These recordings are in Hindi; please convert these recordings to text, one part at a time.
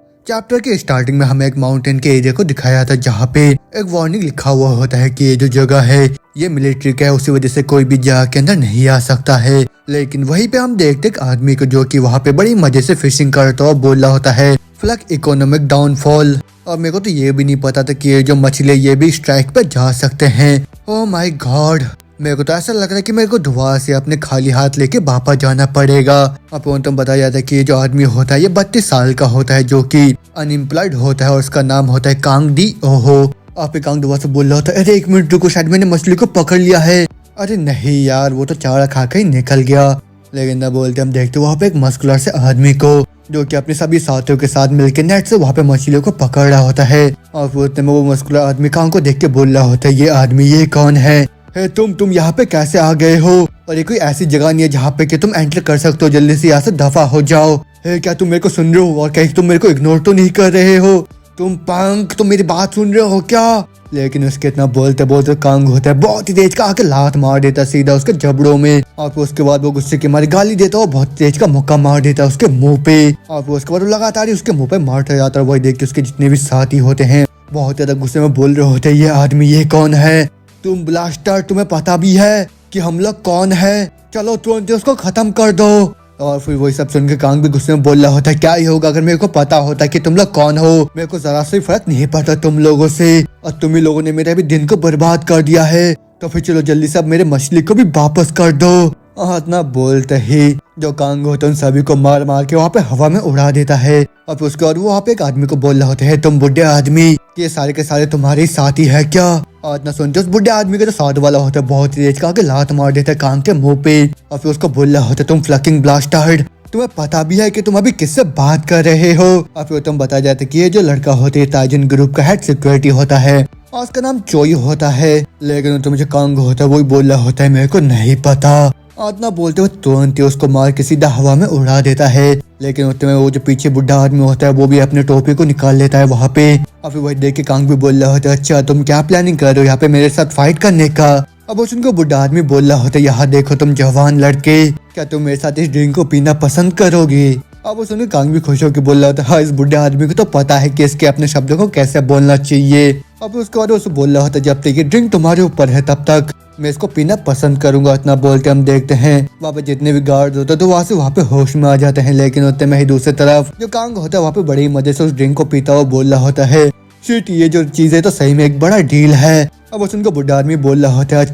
चैप्टर के स्टार्टिंग में हमें एक माउंटेन के एरिया को दिखाया था जहाँ पे एक वार्निंग लिखा हुआ होता है कि ये जो जगह है ये मिलिट्री का है, उसी वजह से कोई भी जगह के अंदर नहीं आ सकता है। लेकिन वहीं पे हम देखते एक आदमी को जो कि वहाँ पे बड़ी मजे से फिशिंग करता हुआ बोल रहा होता है फ्लैग इकोनॉमिक डाउनफॉल। और मेरे को तो ये भी नहीं पता था कि ये जो मछली ये भी स्ट्राइक पे जा सकते हैं। ओह माय गॉड, मेरे को तो ऐसा लग रहा है कि मेरे को दुआ से अपने खाली हाथ लेके वापस जाना पड़ेगा। अपन तो बताया जाता है कि ये जो आदमी होता है ये 32 साल का होता है जो कि अनएम्प्लॉयड होता है और उसका नाम होता है कांग डी ओहो। आप कांग दुआ से बोल रहा होता है अरे 1 मिनट रुको, शायद मैंने मछली को पकड़ लिया है। अरे नहीं यार, वो तो चारा खा के ही निकल गया। लेकिन ना बोलते हम देखते वहाँ पे एक मस्कुलर से आदमी को जो कि अपने सभी साथियों के साथ मिलकर नेट से वहाँ पे मछलियों को पकड़ रहा होता है। और वो मस्कुलर आदमी कांग को देख के बोल रहा होता है ये आदमी ये कौन है? तुम यहाँ पे कैसे आ गए हो? और ये कोई ऐसी जगह नहीं है जहाँ पे कि तुम एंटर कर सकते हो, जल्दी से यहाँ से दफा हो जाओ। क्या तुम मेरे को सुन रहे हो? और कहीं तुम मेरे को इग्नोर तो नहीं कर रहे हो? तुम पंख, तुम मेरी बात सुन रहे हो क्या? लेकिन उसके इतना बोलते बोलते कांग होता है बहुत ही तेज का आके लात मार देता सीधा उसके जबड़ों में। और फिर उसके बाद वो गुस्से के मारे गाली देता है, बहुत तेज का मुक्का मार देता है उसके मुंह पे। और फिर उसके बाद वो लगातार ही उसके मुंह पे मारता जाता है। वही देख के उसके जितने भी साथी होते हैं बहुत ज्यादा गुस्से में बोल रहे होते हैं ये आदमी ये कौन है? तुम ब्लास्टर, तुम्हें पता भी है कि हम लोग कौन है? चलो तुरंत उसको खत्म कर दो। और फिर वही सब सुन के कांग भी गुस्से में बोल रहा होता है क्या ही होगा अगर मेरे को पता होता कि तुम लोग कौन हो? मेरे को जरा सा फर्क नहीं पड़ता तुम लोगों से, और तुम ही लोगों ने मेरे भी दिन को बर्बाद कर दिया है। तो फिर चलो जल्दी से अब मेरे मछली को भी वापस कर दो। और इतना बोलते ही जो कांग होता है उन सभी को मार मार के वहाँ पे हवा में उड़ा देता है। और फिर उसके बाद वो वहाँ पे एक आदमी को बोल रहा होता है तुम बुढ़े आदमी, ये सारे के सारे तुम्हारे ही साथी है क्या? और इतना सुनते उस बुढ़े आदमी का जो साथ वाला होता है बहुत ही तेज का लात मार देता है कांग के मुंह पे। और फिर उसको बोल रहा होता है तुम फ्लकिंग ब्लास्टर्ड, तुम्हें पता भी है कि तुम अभी किससे बात कर रहे हो? और फिर तुम बता जाते कि ये जो लड़का होता है ताइजन ग्रुप का हेड सिक्योरिटी होता है और उसका नाम चोई होता है। लेकिन तो मुझे कांग होता है वही बोल रहा होता है मेरे को नहीं पता। और इतना बोलते हुए तुरंत ही उसको मार के सीधा हवा में उड़ा देता है। लेकिन उतने में वो जो पीछे बुढ़ा आदमी होता है वो भी अपने टोपी को निकाल लेता है वहाँ पे। और फिर वही देख के कांग भी बोल रहा होता है अच्छा तुम क्या प्लानिंग कर रहे हो यहाँ पे मेरे साथ फाइट करने का? अब उनको बुढ़ा आदमी बोल रहा होता है यहाँ देखो तुम जवान लड़के, क्या तुम मेरे साथ इस ड्रिंक को पीना पसंद करोगे? अब उसने कांग भी खुश होकर बोल रहा होता है हाँ इस बुढ़े आदमी को तो पता है कि इसके अपने शब्दों को कैसे बोलना चाहिए। अब उसके बाद उसे बोल रहा होता है जब तक ये ड्रिंक तुम्हारे ऊपर है तब तक मैं इसको पीना पसंद करूंगा। इतना बोलते हम देखते हैं वहाँ पे जितने भी गार्ड होते हैं तो वहाँ पे होश में आ जाते हैं। लेकिन उतने में ही दूसरी तरफ जो कांग होता है वहाँ पे बड़ी ही मजे से उस ड्रिंक को पीता हुआ बोल रहा होता है शिट ये जो चीज है तो सही में एक बड़ा डील है। अब उनको बुढ़ा आदमी बोल रहा होता है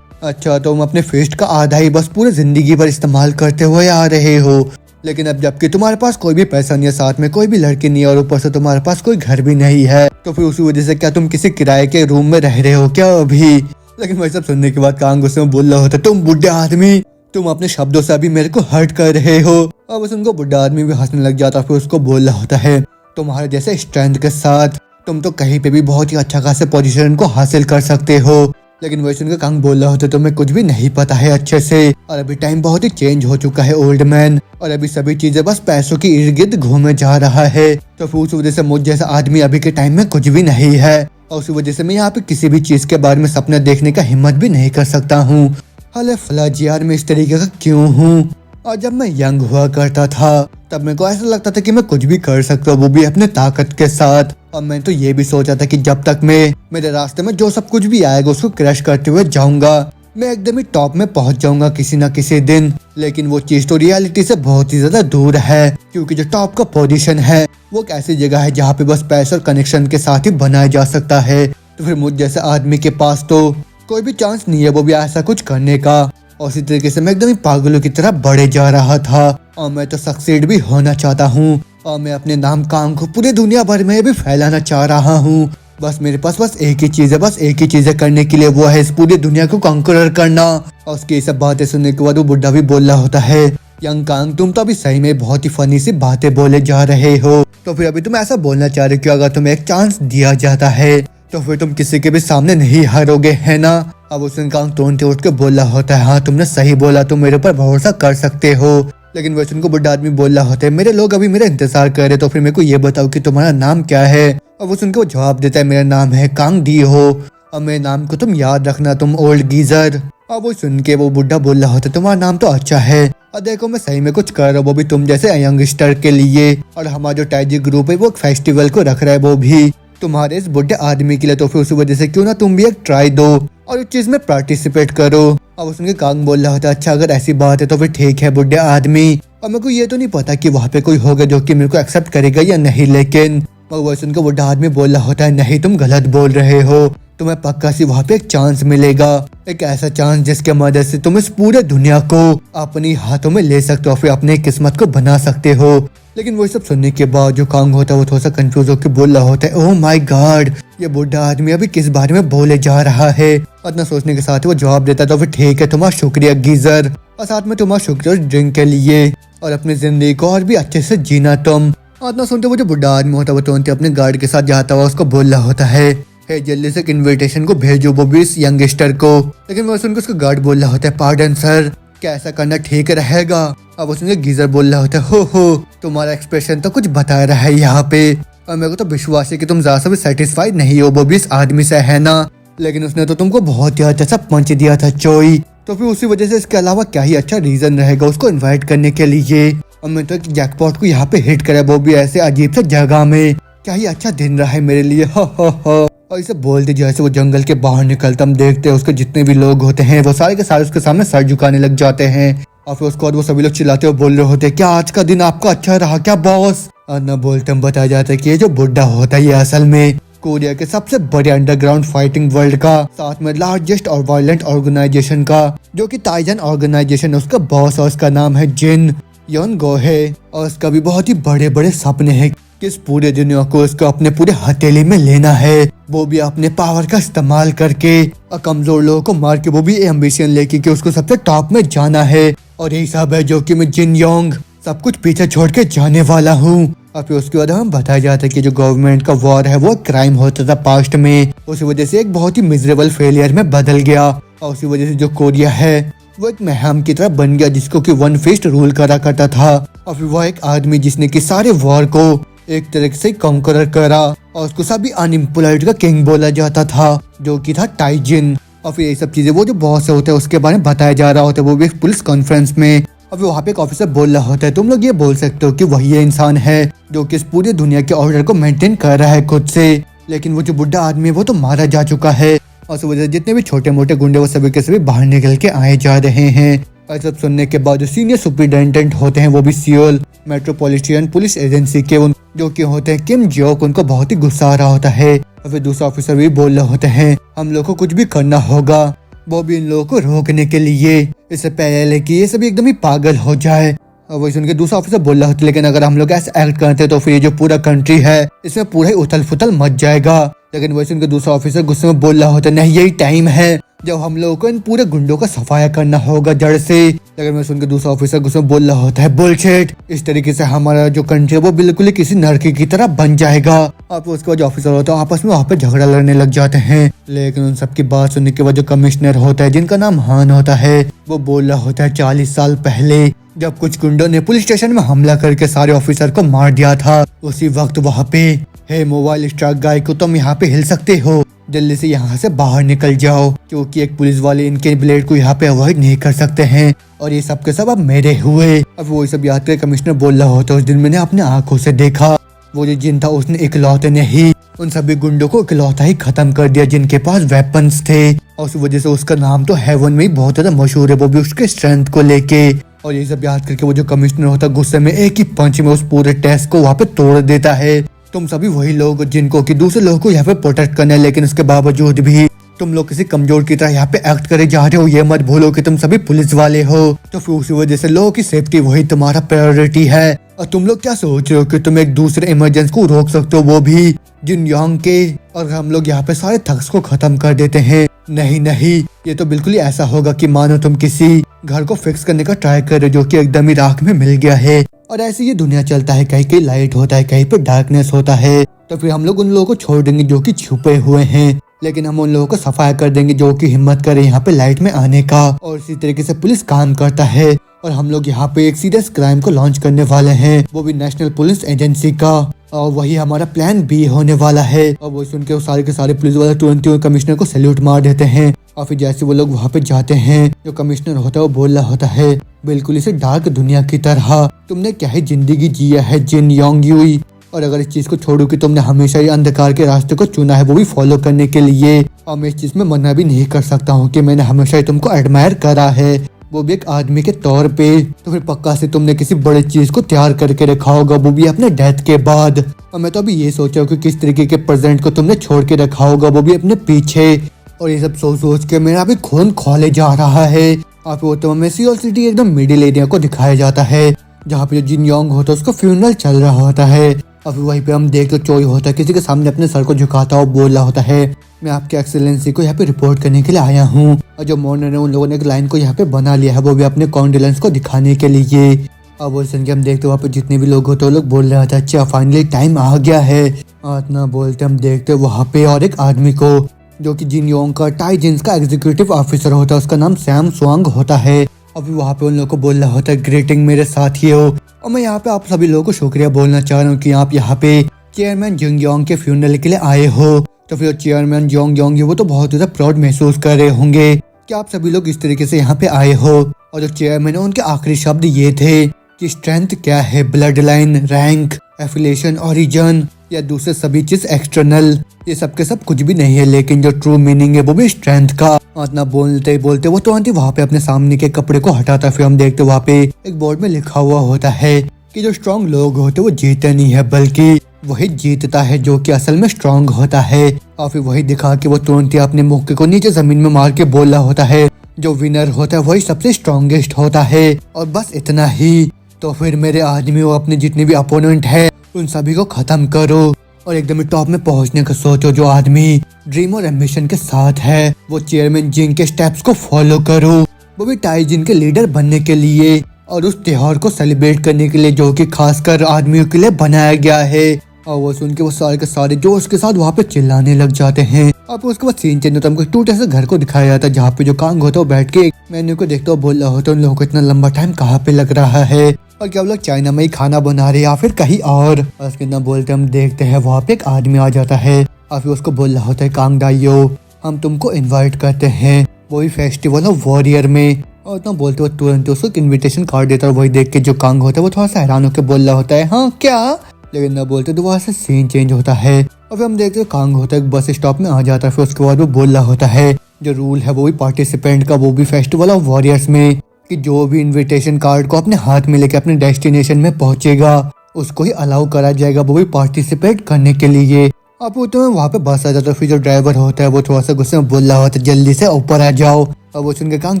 अच्छा तुम अपने फेस्ट का आधा ही बस पूरी जिंदगी भर इस्तेमाल करते हुए आ रहे हो, लेकिन अब जबकि तुम्हारे पास कोई भी पैसा नहीं है, साथ में कोई भी लड़की नहीं है और ऊपर से तुम्हारे पास कोई घर भी नहीं है, तो फिर उसी वजह से क्या तुम किसी किराए के रूम में रह रहे हो क्या अभी? लेकिन वही सब सुनने के बाद कांग गुस्से में बोल रहा होता तुम बुढ़े आदमी, तुम अपने शब्दों से अभी मेरे को हर्ट कर रहे हो। अब उनको बुढ़ा आदमी भी हंसने लग जाता, फिर उसको बोल रहा होता है तुम्हारे जैसे स्ट्रेंथ के साथ तुम तो कहीं पे भी बहुत ही अच्छा खासे पोजीशन को हासिल कर सकते हो। लेकिन वही सुनकर कांग बोल रहा होता तुम्हें कुछ भी नहीं पता है अच्छे से, और अभी टाइम बहुत ही चेंज हो चुका है ओल्ड मैन, और अभी सभी चीजें बस पैसों की इर्द गिर्द घूमे जा रहा है। तो फिर उस वजह से मुझ जैसा आदमी अभी के टाइम में कुछ भी नहीं है, और उसी वजह से मैं यहाँ पे किसी भी चीज के बारे में सपना देखने का हिम्मत भी नहीं कर सकता हूँ। अरे फलाजी यार मैं इस तरीके का क्यों हूँ? और जब मैं यंग हुआ करता था तब मेरे को ऐसा लगता था कि मैं कुछ भी कर सकता हूँ, वो भी अपने ताकत के साथ। और मैं तो ये भी सोचा था कि जब तक मैं मेरे रास्ते में जो सब कुछ भी आएगा उसको क्रश करते हुए जाऊंगा, मैं एकदम ही टॉप में पहुंच जाऊंगा किसी ना किसी दिन। लेकिन वो चीज तो रियलिटी से बहुत ही ज्यादा दूर है, क्योंकि जो टॉप का पोजीशन है वो एक ऐसी जगह है जहाँ पे बस पैसे और कनेक्शन के साथ ही बनाया जा सकता है। तो फिर मुझ जैसे आदमी के पास तो कोई भी चांस नहीं है वो भी ऐसा कुछ करने का। और इसी तरीके से मैं एकदम ही पागलों की तरह बढ़े जा रहा था, और मैं तो सक्सेड भी होना चाहता हूँ, और मैं अपने नाम कांग को पूरी दुनिया भर में भी फैलाना चाह रहा हूँ। बस मेरे पास बस एक ही चीज है, बस एक ही चीज है करने के लिए, वो है इस पूरी दुनिया को कॉन्करर करना। और उसकी ये सब बातें सुनने के बाद वो बुढ़ा भी बोल रहा होता है यंग कांग तुम तो अभी सही में बहुत ही फनी सी बातें बोले जा रहे हो। तो फिर अभी तुम ऐसा बोलना चाह रहे हो कि अगर तुम्हें एक चांस दिया जाता है तो फिर तुम किसी के भी सामने नहीं हारोगे है ना? अब उसने कांग तुरंत उठ के बोल रहा होता है हाँ तुमने सही बोला, तुम मेरे ऊपर भरोसा कर सकते हो। लेकिन वैसे को बुढ़ा आदमी बोल रहा होता है मेरे लोग अभी मेरा इंतजार कर रहे, तो फिर मेरे को ये बताओ कि तुम्हारा नाम क्या है? और वो सुनकर वो जवाब देता है मेरा नाम है कांग डी हो, और मेरे नाम को तुम याद रखना तुम ओल्ड गीजर। और वो सुन के वो बुढ़ा बोल रहा होता तुम्हारा नाम तो अच्छा है और देखो मैं सही में कुछ कर रहा हूँ वो भी तुम जैसे यंगस्टर के लिए, और हमारा जो टाइजी ग्रुप है वो एक फेस्टिवल को रख रहा है वो भी तुम्हारे इस बुढ़े आदमी के लिए, तो फिर उसी वजह से क्यों ना तुम भी एक ट्राई दो और उस चीज में पार्टिसिपेट करो। अब उसके कांग बोल रहा होता अच्छा अगर ऐसी बात है तो फिर ठीक है बुढ़े आदमी, और मेरे को ये तो नहीं पता कि वहाँ पे कोई होगा जो कि मेरे को एक्सेप्ट करेगा या नहीं, लेकिन वो सुनकर बुढ़ा आदमी बोल रहा होता है नहीं तुम गलत बोल रहे हो, तुम्हें पक्का सी वहाँ पे एक चांस मिलेगा, एक ऐसा चांस जिसके मदद से तुम इस पूरे दुनिया को अपनी हाथों में ले सकते हो, फिर अपनी किस्मत को बना सकते हो। लेकिन वो सब सुनने के बाद जो कांग होता है वो थोड़ा सा कंफ्यूज होकर बोल रहा होता है ओह माय गॉड ये बुढ़ा आदमी अभी किस बारे में बोले जा रहा है। इतना सोचने के साथ वो जवाब देता तो फिर ठीक है तुम्हारा शुक्रिया गीजर, और साथ में तुम्हारा शुक्रिया ड्रिंक के लिए और अपनी जिंदगी को और भी अच्छे से जीना तुम। इतना सुनते वो जो बुढ़ा आदमी होता है वो तुरंत अपने गार्ड के साथ जाता हुआ उसको बोल रहा होता है हे जल्दी से इनविटेशन को भेजो वो भी इस यंगस्टर को। लेकिन वो सुनकर उसका गार्ड बोल रहा होता है पार्डन सर क्या ऐसा करना ठीक रहेगा। अब उसने गीजर बोल रहा होता है हो तुम्हारा एक्सप्रेशन तो कुछ बता रहा है यहाँ पे, और मेरे को तो विश्वास है कि तुम ज्यादा से भी सेटिस्फाइड नहीं हो वो भी इस आदमी से है ना, लेकिन उसने तो तुमको बहुत ही अच्छा पंच दिया था चोई, तो फिर उसी वजह से इसके अलावा क्या ही अच्छा रीजन रहेगा उसको इनवाइट करने के लिए। और मैं तो जैकपॉट को यहाँ पे हिट करे वो भी ऐसे अजीब से जगह में, क्या ही अच्छा दिन रहा है मेरे लिए हा। और इसे बोलते जैसे वो जंगल के बाहर निकलता हम देखते हैं उसके जितने भी लोग होते हैं वो सारे के सारे उसके सामने सर झुकाने लग जाते हैं, और फिर उसके बाद वो सभी लोग चिल्लाते और बोल रहे होते हैं क्या आज का दिन आपका अच्छा रहा क्या बॉस। और न बोलते हम बताया जाता है कि ये जो बुढ़ा होता है ये असल में कोरिया के सबसे बड़े अंडरग्राउंड फाइटिंग वर्ल्ड का, साथ में लार्जेस्ट और वायलेंट ऑर्गेनाइजेशन का जो कि ताइजन ऑर्गेनाइजेशन उसका बॉस, और उसका नाम है जिन योनगो है, और उसका भी बहुत ही बड़े बड़े सपने हैं कि इस पूरे दुनिया को उसको अपने पूरे हथेली में लेना है, वो भी अपने पावर का इस्तेमाल करके और कमजोर लोगों को मार के, वो भी एम्बिशन लेके कि उसको सबसे टॉप में जाना है। और यही सब है जो कि मैं जिन योंग सब कुछ पीछे छोड़ के जाने वाला हूँ। और फिर उसके बाद हम बताया जाता है कि जो गवर्नमेंट का वॉर है वो क्राइम होता था पास्ट में, उसी वजह से एक बहुत ही मिजरेबल फेलियर में बदल गया, और उसी वजह से जो कोरिया है वो एक महम की तरह बन गया जिसको कि वन फिस्ट रूल करा करता था। और फिर वो एक आदमी जिसने कि सारे वॉर को एक तरह से कॉन्करर करा, और उसको सभी अनएम्प्लॉयड का किंग बोला जाता था जो कि था टाइजिन। और फिर ये सब चीजें वो जो बॉस होते हैं उसके बारे में बताया जा रहा होता है वो भी एक पुलिस कॉन्फ्रेंस में, और वहाँ पे एक ऑफिसर बोल रहा होता है तुम लोग ये बोल सकते हो कि वही ये इंसान है जो कि इस पूरी दुनिया के ऑर्डर को मेंटेन कर रहा है खुद से, लेकिन वो जो बुढ़ा आदमी है वो तो मारा जा चुका है, और उस वजह से जितने भी छोटे मोटे गुंडे वो सभी के सभी बाहर निकल के आए जा रहे हैं। और सब सुनने के बाद जो सीनियर सुपरिटेंडेंट होते हैं वो भी सियोल मेट्रोपॉलिटन पुलिस एजेंसी के जो कि होते हैं किम जोक, उनको बहुत ही गुस्सा आ रहा होता है। और फिर दूसरा ऑफिसर भी बोल रहे होते हैं हम लोग को कुछ भी करना होगा वो भी इन लोगों को रोकने के लिए, इससे पहले कि ये सभी एकदम ही पागल हो जाए। और वही सुन के दूसरा ऑफिसर बोल रहा होता है लेकिन अगर हम लोग ऐसे एक्ट करते तो फिर ये जो पूरा कंट्री है इसमें पूरा ही उथल फुथल मच जाएगा। लेकिन वही सुन के दूसरा ऑफिसर गुस्से में बोल रहा होता है नहीं यही टाइम है जब हम लोगों को इन पूरे गुंडों का सफाया करना होगा जड़ से। लेकिन मैं सुन के दूसरा ऑफिसर गुस्से में बोल रहा होता है बुलशिट, इस तरीके से हमारा जो कंट्री है वो बिल्कुल ही किसी नरकी की तरह बन जाएगा। और उसके बाद जो ऑफिसर होता है आपस में वहाँ पे झगड़ा लड़ने लग जाते हैं। लेकिन उन सबकी बात सुनने के बाद जो कमिश्नर होता है जिनका नाम हान होता है वो बोल रहा होता है 40 साल पहले जब कुछ गुंडों ने पुलिस स्टेशन में हमला करके सारे ऑफिसर को मार दिया था, उसी वक्त वहाँ पे हे मोबाइल स्ट्राइक गाय को तुम यहाँ पे हिल सकते हो, जल्दी से यहाँ से बाहर निकल जाओ क्योंकि एक पुलिस वाले इनके ब्लेड को यहाँ पे अवॉइड नहीं कर सकते हैं, और ये सब के सब अब मेरे हुए। अब वो सब याद कर कमिश्नर बोल रहा होता है उस दिन मैंने अपने आंखों से देखा वो जो जिन था उसने इकलौते ने ही उन सभी गुंडों को इकलौता ही खत्म कर दिया जिनके पास वेपन्स थे, और उस वजह से उसका नाम तो हेवन में ही बहुत ज्यादा मशहूर है वो भी उसके स्ट्रेंथ को लेके। और ये सब याद करके वो जो कमिश्नर होता है गुस्से में एक ही पंच में उस पूरे टेस्ट को वहाँ पे तोड़ देता है। तुम सभी वही लोग जिनको कि दूसरे लोगों को यहाँ पे प्रोटेक्ट करना है, लेकिन उसके बावजूद भी तुम लोग किसी कमजोर की तरह यहाँ पे एक्ट करे जा रहे हो, ये मत भूलो कि तुम सभी पुलिस वाले हो, तो फिर उसी वजह से लोगों की सेफ्टी वही तुम्हारा प्रायोरिटी है। और तुम लोग क्या सोच रहे हो कि तुम एक दूसरे इमरजेंसी को रोक सकते हो वो भी जिन यांग के, और हम लोग यहाँ पे सारे थग्स को खत्म कर देते हैं। नहीं नहीं, ये तो बिल्कुल ही ऐसा होगा कि मानो तुम किसी घर को फिक्स करने का ट्राई कर रहे हो जो कि एकदम ही राख में मिल गया है, और ऐसे ये दुनिया चलता है, कहीं कहीं लाइट होता है कहीं पे डार्कनेस होता है, तो फिर हम लोग उन लोगों को छोड़ देंगे जो कि छुपे हुए हैं, लेकिन हम उन लोगों को सफाया कर देंगे जो कि हिम्मत करे यहाँ पे लाइट में आने का। और इसी तरीके से पुलिस काम करता है, और हम लोग यहाँ पे एक सीरियस क्राइम को लॉन्च करने वाले हैं वो भी नेशनल पुलिस एजेंसी का, और वही हमारा प्लान बी होने वाला है। और वो सुन के सारे के सारे पुलिस वाले तुरंत ही कमिश्नर को सैल्यूट मार देते हैं और फिर जैसे वो लोग वहाँ पे जाते हैं, जो कमिश्नर होता है वो बोल रहा होता है, बिल्कुल इसे डार्क दुनिया की तरह तुमने क्या ही जिंदगी जिया है जिन योंग यूई, और अगर इस चीज को छोड़ो कि तुमने हमेशा ही अंधकार के रास्ते को चुना है वो भी फॉलो करने के लिए, और मैं इस चीज में मना भी नहीं कर सकता हूँ कि मैंने हमेशा ही तुमको एडमायर करा है, वो भी एक आदमी के तौर पे। तो फिर पक्का से तुमने किसी बड़ी चीज को तैयार करके रखा होगा, वो भी अपने डेथ के बाद। और मैं तो अभी ये सोचा हूँ कि किस तरीके के प्रेजेंट को तुमने छोड़ के रखा होगा, वो भी अपने पीछे। और ये सब सोच सोच के मेरा अभी खून खौले जा रहा है। आप वो तो हमें सियोल सिटी एकदम मिडिल एरिया को दिखाया जाता है, जहाँ पे जो जिन योंग होता है उसका फ्यूनरल चल रहा होता है। अब वहीं पे हम देख तो चोई होता है किसी के सामने अपने सर को झुकाता हुआ बोल रहा होता है, मैं आपके एक्सेलेंसी को यहाँ पे रिपोर्ट करने के लिए आया हूँ। और जो मॉर्नर है उन लोगों ने एक लाइन को यहाँ पे बना लिया है, वो भी अपने कॉन्डोलेंस को दिखाने के लिए। अब वो सुन के हम देखते वहाँ पे जितने भी लोग होते हैं वो लोग बोल रहे थे अच्छा फाइनली टाइम आ गया है। इतना बोलते हम देखते वहाँ पे और एक आदमी को जो कि जिन योंग का टाई जिन्स का एग्जीक्यूटिव ऑफिसर होता है, उसका नाम सैम स्वांग होता है। अभी वहाँ पे उन लोगों को बोल रहा होता है ग्रीटिंग मेरे साथियों, और मैं यहाँ पे आप सभी लोगों को शुक्रिया बोलना चाह रहा हूँ कि आप यहाँ पे चेयरमैन जिंग योंग के फ्यूनरल के लिए आए हो। तो फिर चेयरमैन जोंग योंग वो तो बहुत ज़्यादा प्राउड महसूस कर रहे होंगे कि आप सभी लोग इस तरीके से यहाँ पे आए हो। और जो चेयरमैन है उनके आखिरी शब्द ये थे कि स्ट्रेंथ क्या है, blood line, rank, affiliation, origin या दूसरे सभी चीज एक्सटर्नल, ये सब के सब कुछ भी नहीं है, लेकिन जो ट्रू मीनिंग है वो भी स्ट्रेंथ का। इतना बोलते बोलते वो तुरंत ही वहाँ पे अपने सामने के कपड़े को हटाता। फिर हम देखते वहाँ पे एक बोर्ड में लिखा हुआ होता है कि जो स्ट्रॉन्ग लोग होते वो जीते नहीं है, बल्कि वही जीतता है जो कि असल में स्ट्रॉन्ग होता है। और फिर वही दिखा के वो तुरंत ही अपने मुक्के को नीचे जमीन में मार के बोल रहा होता है जो विनर होता है वही सबसे स्ट्रॉन्गेस्ट होता है, और बस इतना ही। तो फिर मेरे आदमी वो अपने जितने भी अपोनेंट है उन सभी को खत्म करो और एकदम टॉप में पहुंचने का सोचो। जो आदमी ड्रीम और एम्बिशन के साथ है वो चेयरमैन जिंग के स्टेप्स को फॉलो करो, वो भी टाई जिन के लीडर बनने के लिए और उस त्योहार को सेलिब्रेट करने के लिए जो कि खासकर आदमियों के लिए बनाया गया है। और वो सुन के वो सारे के सारे जोश के साथ वहाँ पे चिल्लाने लग जाते हैं। और उसके बाद सीन चेंज होता है, हमको टूटे से घर को दिखाया जाता है जहाँ पे जो कांग होता है वो बैठ के मेन्यू को देखता हुआ बोल रहा होता है उन लोगों को इतना लंबा टाइम कहाँ पे लग रहा है और क्या वो लोग चाइना में ही खाना बना रहे या फिर कहीं और। उसके ना बोलते हम देखते हैं वहाँ पे एक आदमी आ जाता है और फिर उसको बोल रहा होता है कांग दाइयो हम तुमको इन्वाइट करते हैं वही फेस्टिवल ऑफ वॉरियर में। और इतना बोलते हुए तुरंत उसको इन्विटेशन कार्ड देता है। वही देख के जो कांग होता है वो थोड़ा सा हैरान होकर बोल रहा होता है हाँ क्या, लेकिन ना बोलते तो वहाँ से सीन चेंज होता है और फिर हम देखते हैं कांग होता है बस स्टॉप में आ जाता है। फिर उसके बाद वो बोल रहा होता है जो रूल है वो भी पार्टिसिपेंट का वो भी फेस्टिवल ऑफ वॉरियर्स में कि जो भी इनविटेशन कार्ड को अपने हाथ में लेके अपने डेस्टिनेशन में पहुंचेगा उसको ही अलाउ करा जाएगा वो भी पार्टिसिपेट करने के लिए। अब वो तो वहाँ पे बस आ जाता है। फिर जो ड्राइवर होता है वो थोड़ा सा गुस्से में बोल रहा होता है जल्दी से ऊपर आ जाओ। और वो सुन के कांग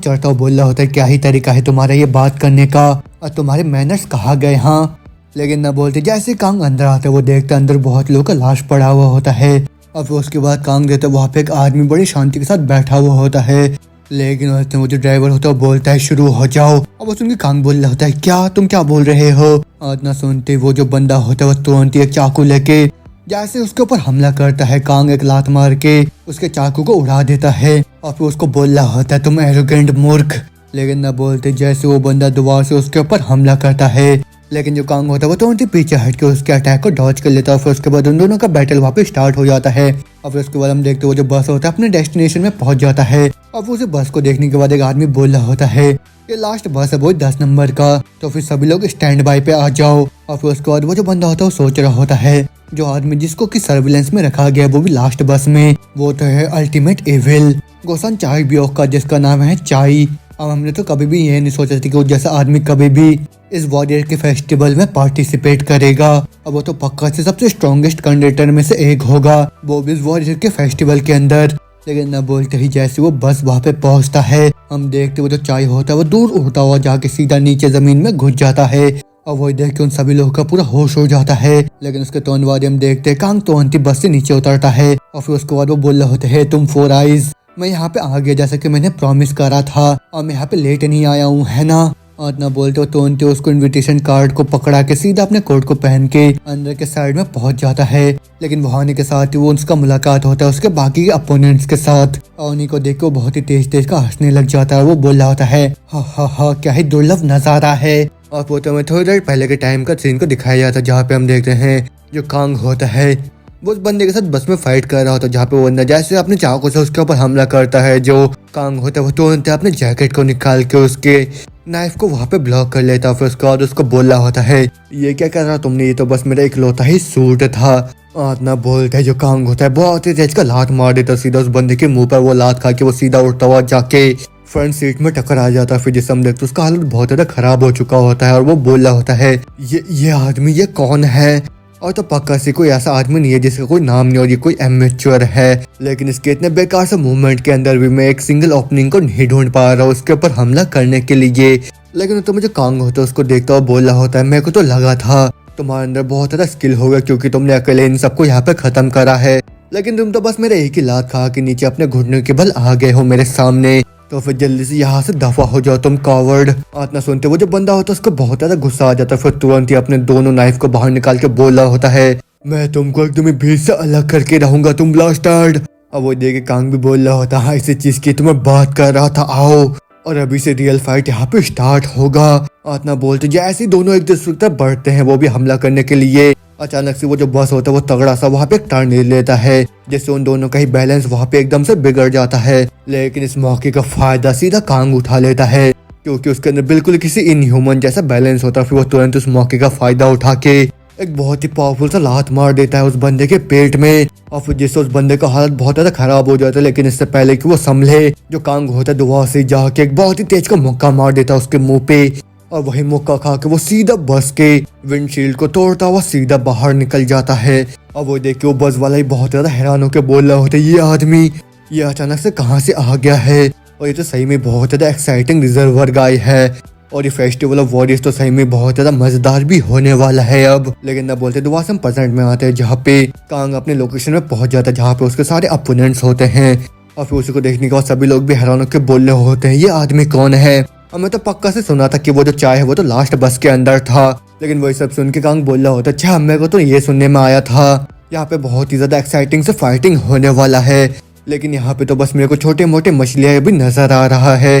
चढ़ता हुआ बोल रहा होता है क्या ही तरीका है तुम्हारा ये बात करने का और तुम्हारे मैनर्स कहाँ गए। हाँ लेकिन ना बोलते जैसे कांग अंदर आता है वो देखता अंदर बहुत लोगों का लाश पड़ा हुआ होता है। और फिर उसके बाद कांग देता वहाँ पे एक आदमी बड़ी शांति के साथ बैठा हुआ होता है, लेकिन वो जो ड्राइवर होता है वो बोलता है शुरू हो जाओ। अब वो सुन के कांग बोल रहा होता है क्या तुम क्या बोल रहे हो। इतना सुनते वो जो बंदा होता है वो तुरंत एक चाकू लेके जैसे उसके ऊपर हमला करता है। कांग एक लात मार के उसके चाकू को उड़ा देता है और फिर उसको बोल रहा होता है तुम एरोगेंट मूर्ख। लेकिन ना बोलते जैसे वो बंदा दोबारा से उसके ऊपर हमला करता है, लेकिन जो कांग होता है वो तुरंत ही पीछे हट के उसके अटैक को डॉज कर लेता है। फिर उसके बाद उन दोनों का बैटल वापस स्टार्ट हो जाता है। और फिर उसके बाद हम देखते वो जो बस होता है अपने डेस्टिनेशन में पहुंच जाता है। और फिर उसे बस को देखने के बाद एक आदमी बोल रहा होता है ये लास्ट बस है वो 10 नंबर का, तो फिर सभी लोग स्टैंड बाय पे आ जाओ। और फिर उसके बाद वो जो बंदा होता है वो सोच रहा होता है जो आदमी जिसको की सर्विलेंस में रखा गया वो भी लास्ट बस में, वो तो है अल्टीमेट एविल गोसन चाय बियोक का जिसका नाम है चाई। अब हमने तो कभी भी ये नहीं सोचा था कि वो जैसा आदमी कभी भी इस वॉरियर के फेस्टिवल में पार्टिसिपेट करेगा। अब वो तो पक्का से सबसे स्ट्रॉन्गेस्ट कैंडिडेट में से एक होगा वो भी इस वॉरियर के फेस्टिवल के अंदर। लेकिन न बोलते ही जैसे वो बस वहाँ पे पहुँचता है हम देखते वो जो चाय होता है वो दूर उड़ता हुआ जाके सीधा नीचे जमीन में घुस जाता है। और वही देख के उन सभी लोगों का पूरा होश हो जाता है। लेकिन उसके तुरंत बाद हम देखते हैं कांग तुरंत ही बस से नीचे उतरता है और फिर उसके बाद वो बोल रहे होते हैं तुम 4 आइज मैं यहाँ पे आ गया जैसा कि मैंने प्रॉमिस करा था और मैं यहाँ पे लेट नहीं आया हूँ है ना। और ना बोलते हो तुरंत उसको इनविटेशन कार्ड को पकड़ा के सीधा अपने कोट को पहन के अंदर के साइड में पहुंच जाता है। लेकिन वहाँ आने के साथ ही वो उसका मुलाकात होता है उसके बाकी के अपोनेंट्स के साथ और उन्हीं को देख के वो बहुत ही तेज तेज का हंसने लग जाता है। वो बोल रहा होता है हा हा हा क्या ही दुर्लभ नजारा है। और वो तो हमें थोड़ी देर पहले के टाइम का सीन को दिखाया जाता है जहाँ पे हम देखते हैं जो कांग होता है वो उस बंदे के साथ बस में फाइट कर रहा होता है जहाँ पे वो बंदा जैसे अपने चाकू से उसके ऊपर हमला करता है जो कांग होता है वो तुरंत अपने जैकेट को निकाल के उसके नाइफ को वहाँ पे ब्लॉक कर लेता है। फिर उसके बाद उसको बोल रहा होता है ये क्या कर रहा तुमने, ये तो बस मेरा इकलौता ही सूट था। इतना बोलता है जो कांग होता है बहुत ही तेज का लात मार देता है सीधा उस बंदे के मुंह पर। वो लात खा के वो सीधा उठता हुआ जाके फ्रंट सीट में टकरा जाता है। फिर जिसे हम देखते उसका हालत बहुत ज्यादा खराब हो चुका होता है और वो बोल रहा होता है ये आदमी ये कौन है, और तो पक्का से कोई ऐसा आदमी नहीं है जिसका कोई नाम नहीं और ये कोई एमेच्योर है। लेकिन इसके इतने बेकार से मूवमेंट के अंदर भी मैं एक सिंगल ओपनिंग को नहीं ढूंढ पा रहा हूँ उसके ऊपर हमला करने के लिए। लेकिन तो मुझे कांग होता है उसको देखता हुआ बोल रहा होता है मेरे को तो लगा था तुम्हारे अंदर बहुत ज्यादा स्किल होगा क्योंकि तुमने अकेले इन सबको यहाँ पे खत्म करा है, लेकिन तुम तो बस मेरे एक ही लात खा के नीचे अपने घुटने के बल आ गए हो मेरे सामने। तो फिर जल्दी से यहाँ से दफा हो जाओ तुम कावर्ड। इतना सुनते वो जो बंदा होता है उसको बहुत ज्यादा गुस्सा आ जाता है। फिर तुरंत ही अपने दोनों नाइफ को बाहर निकाल के बोल रहा होता है मैं तुमको एकदम भीड़ से अलग करके रहूंगा तुम ब्लास्टर्ड। अब वो देखे कांग भी बोल रहा होता है इसी चीज की तुम्हें बात कर रहा था, आओ और अभी से रियल फाइट यहाँ पे स्टार्ट होगा। इतना बोलते जैसे ही दोनों एक दूसरे की तरफ बढ़ते हैं वो भी हमला करने के लिए, अचानक से वो जो बस होता है वो तगड़ा सा वहाँ पे एक टर्न ले लेता है जिससे उन दोनों का ही बैलेंस वहाँ पे एकदम से बिगड़ जाता है। लेकिन इस मौके का फायदा सीधा कांग उठा लेता है क्योंकि उसके अंदर बिल्कुल किसी इनह्यूमन जैसा बैलेंस होता है। फिर वो तुरंत उस मौके का फायदा उठा के एक बहुत ही पावरफुल सा लात मार देता है उस बंदे के पेट में और फिर जिससे उस बंदे का हालत बहुत ज्यादा खराब हो जाता है। लेकिन इससे पहले कि वो संभले जो कांग होता है दुआ से जाके एक बहुत ही तेज का मुक्का मार देता है उसके मुंह पे और वही मुक्का खा के वो सीधा बस के विंडशील्ड को तोड़ता हुआ सीधा बाहर निकल जाता है। और वो देख के वो बस वाला ही बहुत ज्यादा हैरान होकर बोल रहा होता है ये आदमी ये अचानक से कहाँ से आ गया है, और ये तो सही में बहुत ज्यादा एक्साइटिंग रिजर्वर गाय है और ये फेस्टिवल ऑफ वॉरियर्स तो सही में बहुत ज्यादा मजेदार भी होने वाला है अब। लेकिन ना बोलते तो वासम प्रेजेंट में आते हैं जहाँ पे कांग अपने लोकेशन में पहुंच जाता है जहाँ पे उसके सारे अपोनेंट्स होते हैं और फिर उसी को देखने के बाद सभी लोग भी हैरान होकर बोल रहे होते हैं ये आदमी कौन है। और मैं तो पक्का से सुना था कि वो जो चाय है वो तो लास्ट बस के अंदर था, लेकिन वही सब सुन के कांग बोल रहा होता अच्छा मेरे को तो ये सुनने में आया था यहाँ पे बहुत ही ज्यादा एक्साइटिंग से फाइटिंग होने वाला है, लेकिन यहाँ पे तो बस मेरे को छोटे मोटे मछलियाँ भी नजर आ रहा है।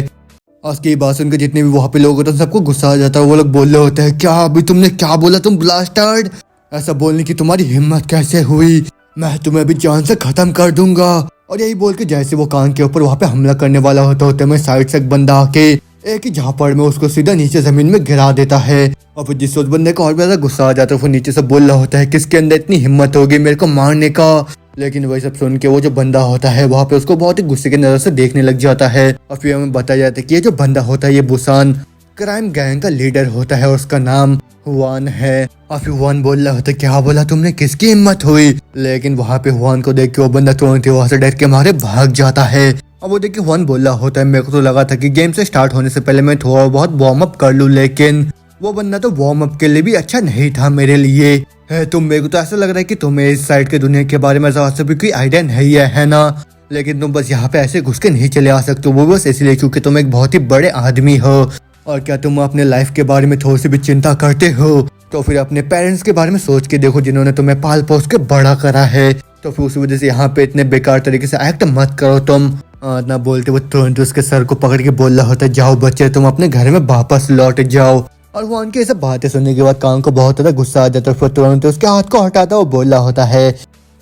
और उसकी बात सुनकर जितने भी वहाँ पे लोग होते हैं सबको गुस्सा आ जाता है। वो लोग बोल रहे होते हैं क्या अभी तुमने क्या बोला तुम ब्लास्टर्ड, ऐसा बोलने की तुम्हारी हिम्मत कैसे हुई, मैं तुम्हें अभी जान से खत्म कर दूंगा। और यही बोल के जैसे वो कांग के ऊपर वहाँ पे हमला करने वाला होता है मैं साइड से एक बंदा आके एक ही झापड़ में उसको सीधा नीचे जमीन में गिरा देता है। और फिर जिससे उस बंदे को और भी ज्यादा गुस्सा आ जाता है वो नीचे से बोल रहा होता है किसके अंदर इतनी हिम्मत होगी मेरे को मारने का। लेकिन वही सब सुन के वो जो बंदा होता है वहाँ पे उसको बहुत ही गुस्से की नजर से देखने लग जाता है। और फिर हमें बताया जाता है कि ये जो बंदा होता है ये बुसान क्राइम गैंग का लीडर होता है और उसका नाम हुआन है। और फिर हुआन बोल रहा होता है क्या बोला तुमने किसकी हिम्मत हुई, लेकिन वहाँ पे हुआन को देख के वो बंदा तुरंत ही वहाँ से डर के मारे भाग जाता है। अब वो देखिए हुआन बोल रहा होता है मेरे को तो लगा था कि गेम से स्टार्ट होने से पहले मैं थोड़ा बहुत वार्म अप कर लूँ, लेकिन वो बंदा तो वार्म अप के लिए भी अच्छा नहीं था मेरे लिए। है तुम मेरे को तो ऐसा लग रहा है कि तुम्हें इस साइड के दुनिया के बारे में ज्यादा से भी कोई आइडिया नहीं है ना, लेकिन तुम बस यहाँ पे ऐसे घुस के नहीं चले आ सकते, वो बस इसलिए क्योंकि तुम एक बहुत ही बड़े आदमी हो। और क्या तुम अपने लाइफ के बारे में थोड़ी सी भी चिंता करते हो तो फिर अपने पेरेंट्स के बारे में सोच के देखो जिन्होंने तुम्हें पाल पोस के बड़ा करा है। तो फिर उसी वजह से यहाँ पे इतने बेकार तरीके से एक्ट मत करो तुम। ना बोलते वो तुरंत उसके सर को पकड़ के बोल रहा होता है जाओ बच्चे तुम अपने घर में वापस लौट जाओ। और वो उनकी सब बातें सुनने के बाद कांग को बहुत ज्यादा गुस्सा आ जाता है। फिर तुरंत उसके हाथ को हटाता वो बोल रहा होता है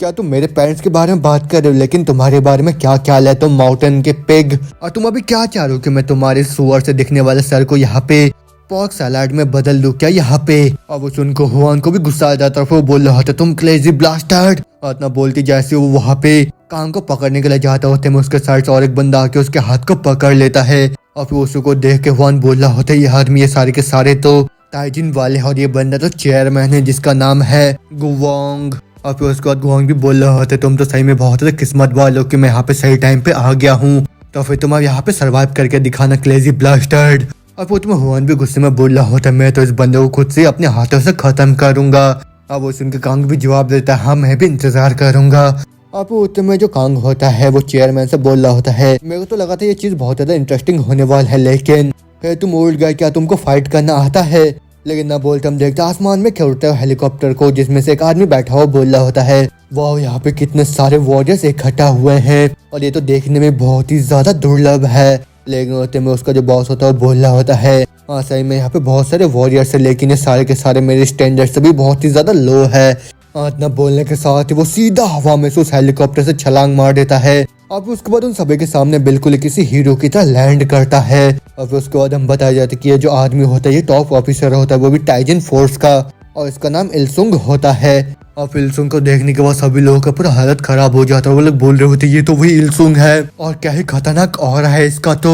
क्या तुम मेरे पेरेंट्स के बारे में बात कर रहे हो, लेकिन तुम्हारे बारे में क्या ख्याल है तुम माउंटेन के पिग, और तुम अभी क्या चाह रहे हो कि मैं तुम्हारे सुअर से दिखने वाले सर को यहाँ पे पॉर्क सलाड में बदल दूं क्या यहाँ पे। और वो सुन को हुआन को भी गुस्सा आ जाता है। फिर वो बोल रहा होता तुम क्रेजी ब्लास्टर्ड, और इतना बोलती जैसे वो वहाँ पे कांग को पकड़ने के लिए जाता होते में उसके साइड से और एक बंदा आके उसके हाथ को पकड़ लेता है। और फिर उसको देख के हुआन बोल रहा होता है ये आदमी ये सारे के सारे तो ताइजिन वाले हैं और ये बंदा तो चेयरमैन है जिसका नाम है गुवांग। और फिर उसके बाद गुवांग भी बोल रहा होता है तुम तो सही में बहुत ज्यादा किस्मत वाले हो कि मैं यहाँ पे सही टाइम पे आ गया हूँ, तो फिर तुम अब यहाँ पे सर्वाइव करके दिखाना क्रेजी ब्लास्टर्ड। और वो तुम्हें हुआन भी गुस्से में बोल रहा होता है मैं तो इस बंदे को खुद से अपने हाथों से खत्म करूंगा। अब वो सुनकर कांग भी जवाब देता है हाँ मैं भी इंतजार करूंगा। और वो उतने में जो कांग होता है वो चेयरमैन से बोल रहा होता है मेरे को तो लगा था ये चीज बहुत ज्यादा इंटरेस्टिंग होने वाला है, लेकिन तुम ओल्ड गाय क्या तुमको फाइट करना आता है। लेकिन ना बोलते हम देखते आसमान में क्या उड़ता है हेलीकॉप्टर को जिसमें से एक आदमी बैठा हुआ बोल रहा होता है वाह यहाँ पे कितने सारे वॉरियर्स इकट्ठा हुए हैं और ये तो देखने में बहुत ही ज्यादा दुर्लभ है। लेकिन होते में उसका जो बॉस होता है वो बोल रहा होता है हाँ सही में यहाँ पे बहुत सारे वॉरियर्स है, लेकिन ये सारे के सारे मेरे स्टैंडर्ड से भी बहुत ही ज्यादा लो है। इतना बोलने के साथ वो सीधा हवा में से उस हेलीकॉप्टर से छलांग मार देता है और फिर उसके बाद उन सभी के सामने बिल्कुल किसी हीरो की तरह लैंड करता है। और फिर उसके बाद हम बताया जाता है कि ये जो आदमी होता है ये टॉप ऑफिसर होता है, वो भी टाइजन फोर्स का, और इसका नाम इल्सुंग होता है। और फिर इल्सुंग को देखने के बाद सभी लोगों का पूरा हालत खराब हो जाता है। वो लोग बोल रहे होते ये तो वही इल्सुंग है और क्या ही खतरनाक और है इसका तो।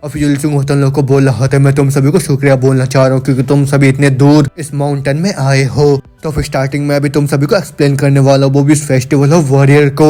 और फिर इल्सुंग होता है लोगों को बोल रहा होता है मैं तुम सभी को शुक्रिया बोलना चाह रहा हूँ क्योंकि तुम सभी इतने दूर इस माउंटेन में आए हो। तो फिर स्टार्टिंग में अभी तुम सभी को एक्सप्लेन करने वाला हूँ, वो भी इस फेस्टिवल ऑफ वॉरियर को।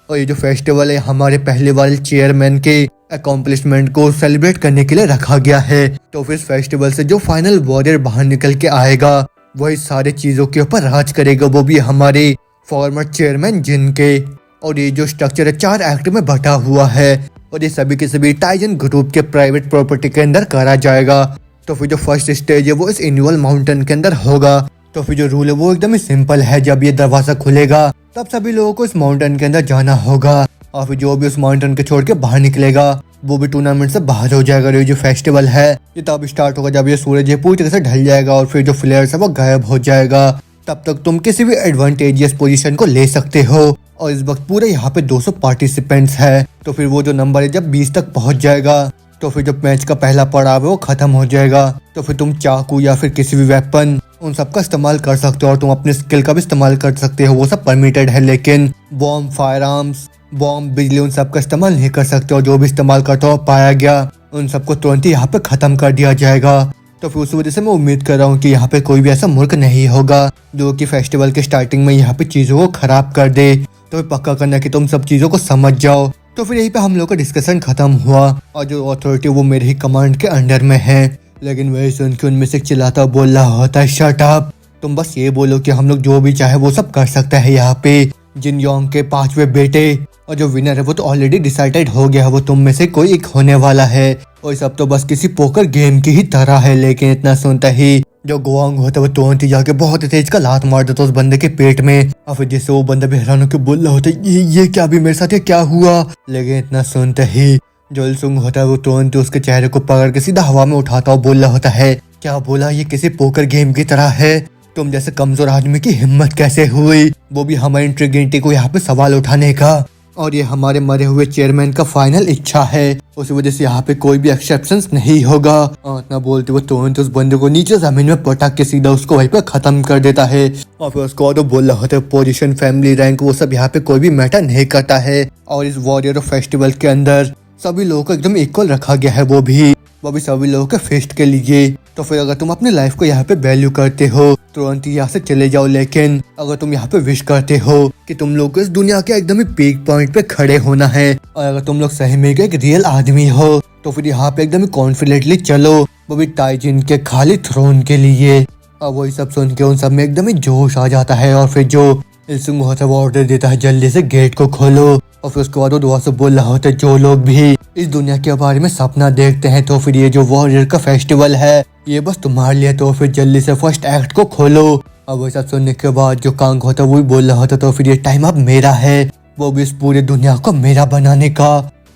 और ये जो फेस्टिवल है हमारे पहले वाले चेयरमैन के अकॉम्प्लिशमेंट को सेलिब्रेट करने के लिए रखा गया है। तो फिर इस फेस्टिवल से जो फाइनल वॉरियर बाहर निकल के आएगा वही सारे चीजों के ऊपर राज करेगा, वो भी हमारे फॉर्मर चेयरमैन जिन के। और ये जो स्ट्रक्चर है 4 एक्ट में बटा हुआ है और ये सभी के सभी टाइजन ग्रुप के प्राइवेट प्रॉपर्टी के अंदर करा जाएगा। तो फिर जो फर्स्ट स्टेज है वो इस एनुअल माउंटेन के अंदर होगा। तो फिर जो रूल है वो एकदम ही सिंपल है, जब ये दरवाजा खुलेगा तब सभी लोगों को इस माउंटेन के अंदर जाना होगा और फिर जो भी उस माउंटेन के छोड़ के बाहर निकलेगा वो भी टूर्नामेंट से बाहर हो जाएगा। ये जो फेस्टिवल है ये तब स्टार्ट होगा जब ये सूरज ये पूरी तरह से ढल जाएगा और फिर जो फ्लेयर्स है वो गायब हो जाएगा। तब तक तुम किसी भी एडवांटेजियस पोजीशन को ले सकते हो और इस वक्त पूरे यहाँ पे 200 पार्टिसिपेंट्स है। तो फिर वो जो नंबर है जब 20 तक पहुंच जाएगा तो फिर जो मैच का पहला पड़ाव है वो खत्म हो जाएगा। तो फिर तुम चाकू या फिर किसी भी वेपन उन सब का इस्तेमाल कर सकते हो और तुम अपने स्किल का भी इस्तेमाल कर सकते हो, वो सब परमिटेड है। लेकिन बॉम्ब, फायर आर्म्स, बॉम्ब, बिजली उन सब का इस्तेमाल नहीं कर सकते और जो भी इस्तेमाल करता हो पाया गया उन सबको तुरंत ही यहाँ पे खत्म कर दिया जाएगा। तो फिर उस वजह से मैं उम्मीद कर रहा हूँ कि यहाँ पे कोई भी ऐसा मुल्क नहीं होगा जो कि फेस्टिवल के स्टार्टिंग में यहाँ पे चीजों को खराब कर दे। तो पक्का करना कि तुम सब चीजों को समझ जाओ। तो फिर यहीं पे हम लोग का डिस्कशन खत्म हुआ और जो अथॉरिटी वो मेरे ही कमांड के अंडर में है। लेकिन वही सुन के उनमें से चिल्लाता बोल रहा होता है शट अप, तुम बस ये बोलो कि हम लोग जो भी चाहे वो सब कर सकते हैं यहाँ पे। जिन योंग के 5वें बेटे और जो विनर है वो तो ऑलरेडी डिसाइडेड हो गया, वो तुम में से कोई एक होने वाला है और सब तो बस किसी पोकर गेम की ही तरह है। लेकिन इतना सुनता ही जो गुआंग होता है वो तुरंत ही जाके बहुत तेज का लात मार देता उस बंदे के पेट में और फिर जिससे वो बंदा भी हैरान होकर बोल रहा होता है ये क्या भी मेरे साथ ये क्या हुआ। लेकिन इतना सुनते ही जो इल्सुंग होता है वो तुरंत उसके चेहरे को पकड़ के सीधा हवा में उठाता और बोल रहा होता है क्या बोला, ये किसी पोकर गेम की तरह है। तुम जैसे कमजोर आदमी की हिम्मत कैसे हुई, वो भी हमारी इंटीग्रिटी को यहाँ पे सवाल उठाने का। और ये हमारे मरे हुए चेयरमैन का फाइनल इच्छा है, उस वजह से यहाँ पे कोई भी एक्सेप्शंस नहीं होगा। और इतना बोलते वो तुरंत उस बंदे को नीचे जमीन में पटक के सीधा उसको वहीं पे खत्म कर देता है। और फिर उसको और बोल रहा होता है पोजीशन, फैमिली, रैंक वो सब यहाँ पे कोई भी मैटर नहीं करता है। और इस वॉरियर फेस्टिवल के अंदर सभी लोगों को एकदम इक्वल रखा गया है, वो भी सभी लोगों के फेस्ट के लिए। तो फिर अगर तुम अपने लाइफ को यहाँ पे वैल्यू करते हो तुरंत ही यहाँ से चले जाओ। लेकिन अगर तुम यहाँ पे विश करते हो कि तुम लोग को इस दुनिया के एकदम ही पीक पॉइंट पे खड़े होना है और अगर तुम लोग सही में एक रियल आदमी हो तो फिर यहाँ पे एकदम ही कॉन्फिडेंटली चलो, वो भी टाइजिन के खाली थ्रोन के लिए। और वही सब सुन के उन सब में एकदम ही जोश आ जाता है और फिर जो इल्सुंग होता है वो ऑर्डर देता है जल्दी से गेट को खोलो। और फिर उसके बाद वो दुआ से बोल रहा होता है जो लोग भी इस दुनिया के बारे में सपना देखते हैं तो फिर ये जो वॉरियर का फेस्टिवल है ये बस तुम्हारे लिए, तो फिर जल्दी से फर्स्ट एक्ट को खोलो। और वो सब सुनने के बाद जो कांग होता है वो भी बोल रहा होता तो फिर ये टाइम अब मेरा है, वो भी इस पूरी दुनिया को मेरा बनाने का।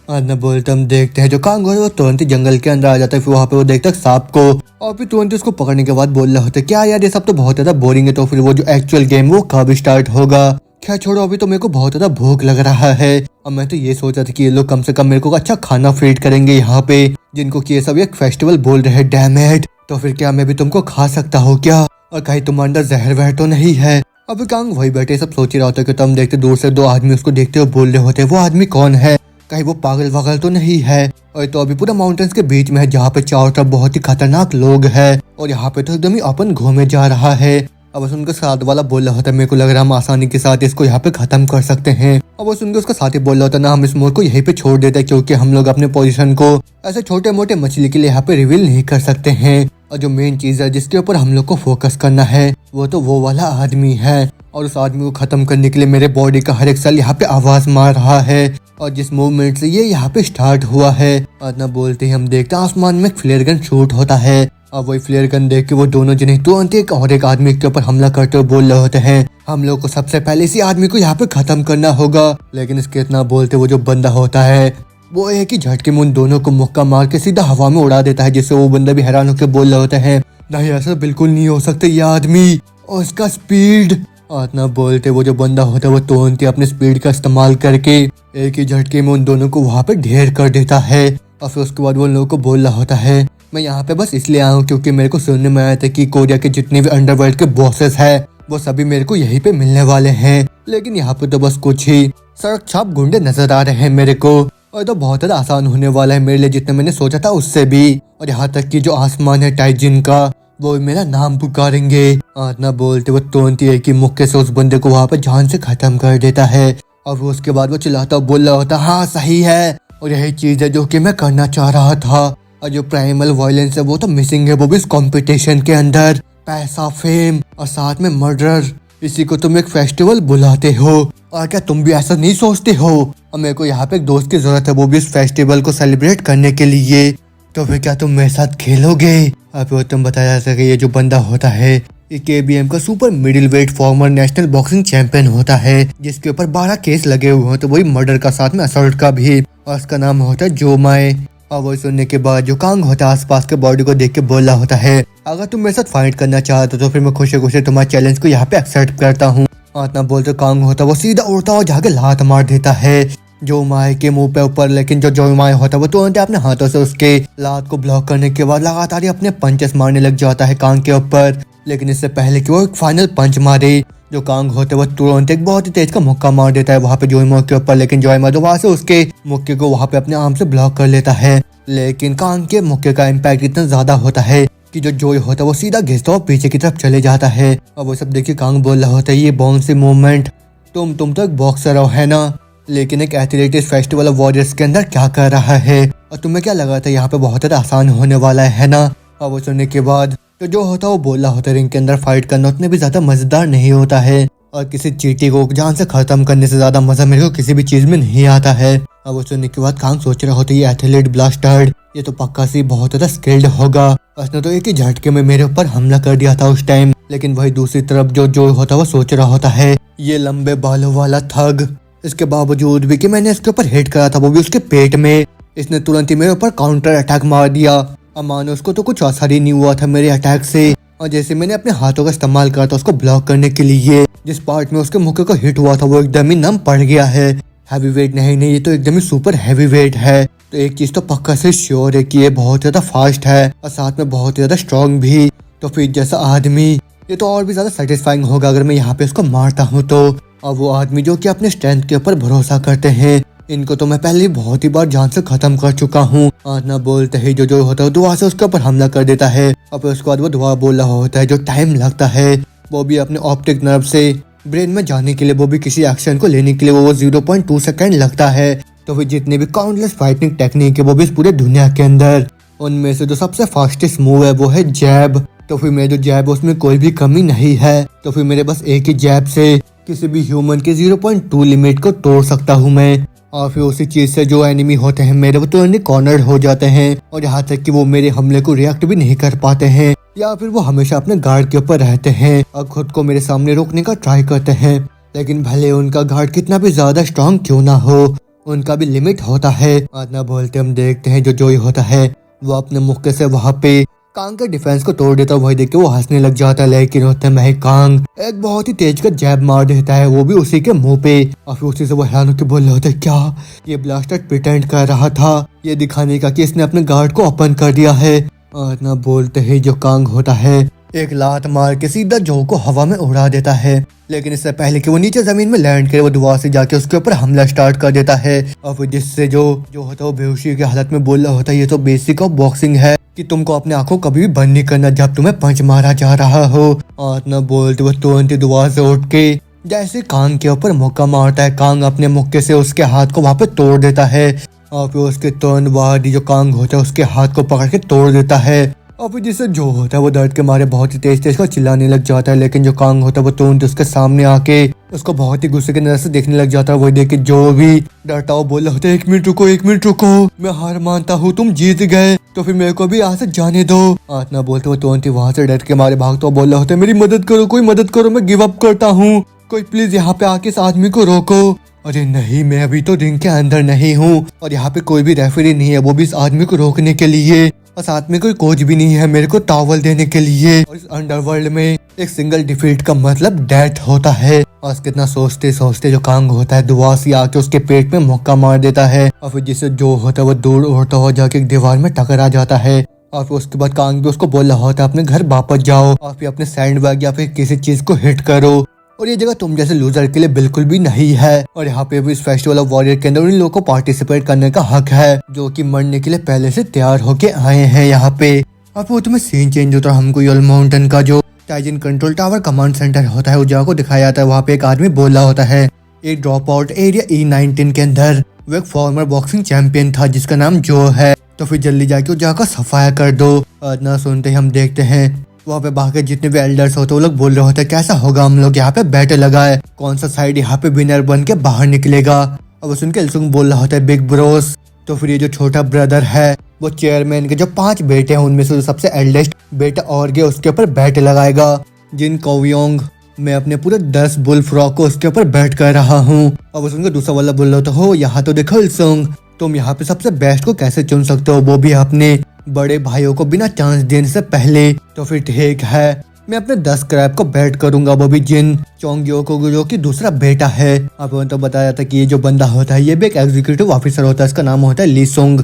और न बोलते हम देखते हैं जो कांग होता है वो तुरंत ही जंगल के अंदर आ जाता है। फिर वहाँ पे वो देखता है सांप को और फिर तुरंत उसको पकड़ने के बाद बोल रहा होता है क्या यार ये सब तो बहुत ज्यादा बोरिंग है, तो फिर वो जो एक्चुअल गेम वो कब स्टार्ट होगा। क्या छोड़ो, अभी तो मेरे को बहुत ज्यादा भूख लग रहा है और मैं तो ये सोचा था कि ये लोग कम से कम मेरे को अच्छा खाना फीड करेंगे यहाँ पे, जिनको कि ये सब एक फेस्टिवल बोल रहे हैं। डैम इट, तो फिर क्या मैं भी तुमको खा सकता हूँ क्या, और कहीं तुम्हारे अंदर जहर वहर तो नहीं है। अब कांग वही बैठे सब सोच ही रहा होता है कि तुम देखते दूर से 2 आदमी उसको देखते हुए बोल रहे होते वो आदमी कौन है, कहीं वो पागल वागल तो नहीं है। और तो अभी पूरा माउंटेन्स के बीच में है जहाँ पे चारों तरफ बहुत ही खतरनाक लोग हैं और यहाँ पे तो एकदम ही अपन घूमे जा रहा है। अब बस उनका साथ वाला बोल रहा होता है मेरे को लग रहा है हम आसानी के साथ इसको यहाँ पे खत्म कर सकते हैं। अब बस उनके उसका साथी बोल रहा होता है ना हम इस मोड़ को यहीं पे छोड़ देते हैं क्योंकि हम लोग अपने पोजीशन को ऐसे छोटे मोटे मछली के लिए यहाँ पे रिवील नहीं कर सकते हैं। और जो मेन चीज है जिसके ऊपर हम लोग को फोकस करना है वो तो वो वाला आदमी है और उस आदमी को खत्म करने के लिए मेरे बॉडी का हर एक सेल यहाँ पे आवाज मार रहा है और जिस मूवमेंट से ये यहाँ पे स्टार्ट हुआ है। और ना बोलते ही हम देखते हैं आसमान में फ्लेयर गन शूट होता है और वही फ्लेयर गन देख के वो दोनों जने तुरंत एक और एक आदमी के ऊपर हमला करते हुए बोल रहे होते हैं हम लोग को सबसे पहले इसी आदमी को यहाँ पे खत्म करना होगा। लेकिन इसके इतना बोलते वो जो बंदा होता है वो एक ही झटके में उन दोनों को मुक्का मार के सीधा हवा में उड़ा देता है, जिससे वो बंदा भी हैरान होकर बोल रहे होते हैं नहीं ऐसा बिल्कुल नहीं हो सकता, ये आदमी और इसका स्पीड इतना बोलते वो जो बंदा होता है वो तुरंत ही अपने स्पीड का इस्तेमाल करके एक ही झटके में उन दोनों को वहाँ पे ढेर कर देता है। और फिर उसके बाद वो उन लोगों को बोल रहा होता है मैं यहाँ पे बस इसलिए आया हूँ क्योंकि मेरे को सुनने में आया था कि कोरिया के जितने भी अंडरवर्ल्ड के बॉसेस है वो सभी मेरे को यहीं पे मिलने वाले हैं, लेकिन यहाँ पे तो बस कुछ ही सड़क छाप गुंडे नजर आ रहे हैं मेरे को। और तो बहुत ज़्यादा आसान होने वाला है मेरे लिए जितना मैंने सोचा था उससे भी। और यहाँ तक कि जो आसमान है टाइजिन का वो मेरा नाम पुकारेंगे। इतना बोलते वो तुरंत ही एक ही मुक्के से उस बंदे को वहाँ पे जान से खत्म कर देता है। और फिर उसके बाद वो चिल्लाता बोल रहा होता हाँ सही है और यही चीज़ है जो कि मैं करना चाह रहा था। और जो प्राइमल वायलेंस है वो तो मिसिंग है, वो भी इस कंपटीशन के अंदर। पैसा, फेम और साथ में मर्डर, इसी को तुम एक फेस्टिवल बुलाते हो। और क्या तुम भी ऐसा नहीं सोचते हो? और मेरे को यहाँ पे एक दोस्त की जरूरत है, वो भी इस फेस्टिवल को सेलिब्रेट करने के लिए। तो फिर क्या तुम मेरे साथ खेलोगे? और फिर तुम बताया जा सके ये जो बंदा होता है ये KBM का super middle weight farmer national boxing champion होता है जिसके ऊपर 12 केस लगे हुए हैं, तो वही मर्डर का साथ में असल्ट का भी। और उसका नाम होता है जो माए। और वो सुनने के बाद जो कांग होता है आसपास के बॉडी को देख के बोल रहा होता है अगर तुम मेरे साथ फाइट करना चाहते हो तो फिर मैं खुशी खुशी तुम्हारे चैलेंज को यहाँ पे एक्सेप्ट करता हूँ। इतना बोलते कांग होता है वो सीधा उड़ता और जाके लात मार देता है जो माए के मुंह पे ऊपर। लेकिन जो माए होता है वो तुरंत अपने हाथों से उसके लात को ब्लॉक करने के बाद लगातार ही अपने पंचेस मारने लग जाता है कांग के ऊपर। लेकिन इससे पहले कि वो एक फाइनल पंच मारे जो कांग होते वो तुरंत एक बहुत ही तेज का मुक्का मार देता है वहाँ पे जोइमो के ऊपर। लेकिन जोइमो तो वहाँ से उसके मुक्के को वहाँ पे अपने आर्म से ब्लॉक कर लेता है। लेकिन कांग के मुक्के का इम्पैक्ट इतना ज्यादा होता है कि जो जोई होता है वो सीधा घिसता और पीछे की तरफ चले जाता है। और वो सब देखिए कांग बोल रहा होता है ये बाउंसी मूवमेंट, तुम तो एक बॉक्सर हो है ना, लेकिन एक एथलेट इस फेस्टिवल ऑफ वॉरियर्स के अंदर क्या कर रहा है और तुम्हें क्या लगा था यहाँ पे बहुत ज्यादा आसान होने वाला है ना। और वो सुनने के बाद तो जो होता है वो बोल रहा होता है रिंग के अंदर फाइट करना उतने भी ज्यादा मजेदार नहीं होता है और किसी चीटी को जान से खत्म करने से ज्यादा मजा मेरे को किसी भी चीज में नहीं आता है। और वो सुनने के बाद कांग सोच रहा होता है ये एथलीट ब्लास्टर्ड ये तो पक्का सी बहुत ज्यादा स्किल्ड होगा, उसने तो एक ही झटके में मेरे ऊपर हमला कर दिया था उस टाइम। लेकिन वही दूसरी तरफ जो होता है वो सोच रहा होता है ये लंबे बालों वाला थग, इसके बावजूद भी कि मैंने इसके ऊपर हिट करा था वो भी उसके पेट में, इसने तुरंत ही मेरे ऊपर काउंटर अटैक मार दिया। और मानो उसको तो कुछ असर ही नहीं हुआ था मेरे अटैक से। और जैसे मैंने अपने हाथों का इस्तेमाल करा था उसको ब्लॉक करने के लिए, जिस पार्ट में उसके मुक्के को हिट हुआ था वो एकदम ही नम पड़ गया है। हैवी वेट नहीं ये तो एकदम ही सुपर हैवी वेट है। तो एक चीज तो पक्का से श्योर है कि ये बहुत ज्यादा फास्ट है और साथ में बहुत ज्यादा स्ट्रॉन्ग भी। तो फिर जैसा आदमी ये तो और भी ज्यादा सेटिस्फाइंग होगा अगर मैं यहाँ पे उसको मारता हूँ तो। और वो आदमी जो कि अपने स्ट्रेंथ के ऊपर भरोसा करते हैं, इनको तो मैं पहले ही बहुत ही बार जान से खत्म कर चुका हूँ। ना बोलते ही जो होता है दुआ से उसके ऊपर हमला कर देता है और फिर उसके बाद वो दुआ बोल रहा होता है जो टाइम लगता है वो भी अपने ऑप्टिक नर्व से ब्रेन में जाने के लिए, वो भी किसी एक्शन को लेने के लिए वो 0.2 सेकेंड लगता है। तो फिर जितने भी काउंटलेस फाइटिंग टेक्निक है वो भी इस पूरे दुनिया के अंदर, उनमें से जो सबसे फास्टेस्ट मूव है वो है जैब। तो फिर मेरे जो जैब उसमें कोई भी कमी नहीं है। तो फिर मेरे बस एक ही जैब से किसी भी ह्यूमन के 0.2 लिमिट को तोड़ सकता हूँ मैं। और फिर उसी चीज से जो एनिमी होते हैं मेरे वो तुरंत कॉर्नर्ड हो जाते हैं और यहाँ तक कि वो मेरे हमले को रिएक्ट भी नहीं कर पाते हैं या फिर वो हमेशा अपने गार्ड के ऊपर रहते हैं और खुद को मेरे सामने रोकने का ट्राई करते हैं। लेकिन भले उनका गार्ड कितना भी ज्यादा स्ट्रांग क्यों ना हो उनका भी लिमिट होता है। ना बोलते हम देखते हैं जो जोई होता है वो अपने मुक्के से वहाँ पे कांग के डिफेंस को तोड़ देता है। वही देख के वो हंसने लग जाता है। लेकिन होते में कांग एक बहुत ही तेज का जैब मार देता है वो भी उसी के मुंह पे। और फिर उसी से वो हैरान होकर बोल रहे होते हैं क्या ये ब्लास्टर प्रिटेंड कर रहा था ये दिखाने का कि इसने अपने गार्ड को ओपन कर दिया है। और ना बोलते ही जो कांग होता है एक लात मार के सीधा जो को हवा में उड़ा देता है। लेकिन इससे पहले कि वो नीचे जमीन में लैंड करे वो दुआ से जाके उसके ऊपर हमला स्टार्ट कर देता है। और फिर जिससे जो होता है वो बेहोशी की हालत में बोल रहा होता है ये तो बेसिक ऑफ बॉक्सिंग है कि तुमको अपने आंखों कभी भी बंद नहीं करना जब तुम्हें पंच मारा जा रहा हो। और ना बोलते वो तुरंत ही दुआ से उठ के जैसे कांग के ऊपर मुक्का मारता है कांग अपने मुक्के से उसके हाथ को वहाँ पे तोड़ देता है। और फिर उसके तुरंत बाद जो कांग होता है उसके हाथ को पकड़ के तोड़ देता है। और फिर जिससे जो होता है वो दर्द के मारे बहुत ही तेज तेज का चिल्लाने लग जाता है। लेकिन जो कांग होता है वो तुरंत उसके सामने आके उसको बहुत ही गुस्से की नजर से देखने लग जाता है। वही देख के जो भी डरता हुआ बोल रहा होता है 1 मिनट रुको मैं हार मानता हूँ तुम जीत गए तो फिर मेरे को भी यहाँ से जाने दो। ना बोलते वो तुरंत ही वहाँ से डर के मारे भागता हुआ बोल रहा होता है मेरी मदद करो कोई मदद करो मैं गिव अप करता हूँ कोई प्लीज यहाँ पे आके इस आदमी को रोको। अरे नहीं मैं अभी तो रिंग के अंदर नहीं हूँ और यहाँ पे कोई भी रेफरी नहीं है वो भी इस आदमी को रोकने के लिए और साथ में कोई कोच भी नहीं है मेरे को टॉवल देने के लिए। और इस अंडरवर्ल्ड में एक सिंगल डिफीट का मतलब डेथ होता है। और कितना सोचते सोचते जो कांग होता है दुआ से आके उसके पेट में मुक्का मार देता है और फिर जिससे जो होता है वो दूर उड़ता हो जाके एक दीवार में टकरा जाता है। और फिर उसके बाद कांग भी उसको बोल रहा होता है अपने घर वापस जाओ और फिर अपने सैंड बैग या फिर किसी चीज को हिट करो, और ये जगह तुम जैसे लूजर के लिए बिल्कुल भी नहीं है। और यहाँ पे भी इस फेस्टिवल ऑफ वॉरियर के अंदर उन लोगों को पार्टिसिपेट करने का हक है जो कि मरने के लिए पहले से तैयार होके आए हैं यहाँ पे। और फिर तुम्हें सीन चेंज होता है, हमको यल माउंटेन का जो Tizen control tower command centre होता है उस जगह को दिखाया जाता है। वहाँ पे एक आदमी बोल रहा होता है एक ड्रॉप आउट एरिया E19 के अंदर वो एक फॉर्मर बॉक्सिंग चैंपियन था जिसका नाम जो है, तो फिर जल्दी जाके उस जगह का सफाया कर दो। इतना सुनते ही हम देखते हैं वहाँ पे बाकी जितने भी एल्डर्स होते हैं वो लोग बोल रहे होते हैं कैसा होगा हम लोग यहाँ पे बैठे लगाए, कौन सा साइड यहाँ पे विनर बन के बाहर निकलेगा। अब सुन के इल्सुंग बोल रहा होता है बिग ब्रोस। तो फिर ये जो छोटा ब्रदर है वो चेयरमैन के जो 5 बेटे हैं उनमें से सबसे एल्डेस्ट बेटा और गए उसके ऊपर बैट लगाएगा। जिन कोवियोंग मैं अपने पूरे 10 बुल फ्रॉक को उसके ऊपर बैठ कर रहा हूँ। अब सुनकर दूसरा वाला बोल रहा हो यहाँ तो देखो इल्सुंग, तुम यहाँ पे सबसे बेस्ट को कैसे चुन सकते हो, वो भी अपने बड़े भाइयों को बिना चांस देने से पहले। तो फिर ठीक है मैं अपने 10 क्रैब को बैट करूंगा, वो भी जिन चोंगियो को जो कि दूसरा बेटा है। अब तो बताया जाता है कि ये जो बंदा होता है ये भी एक एग्जीक्यूटिव ऑफिसर होता है, इसका नाम होता है ली सुंग।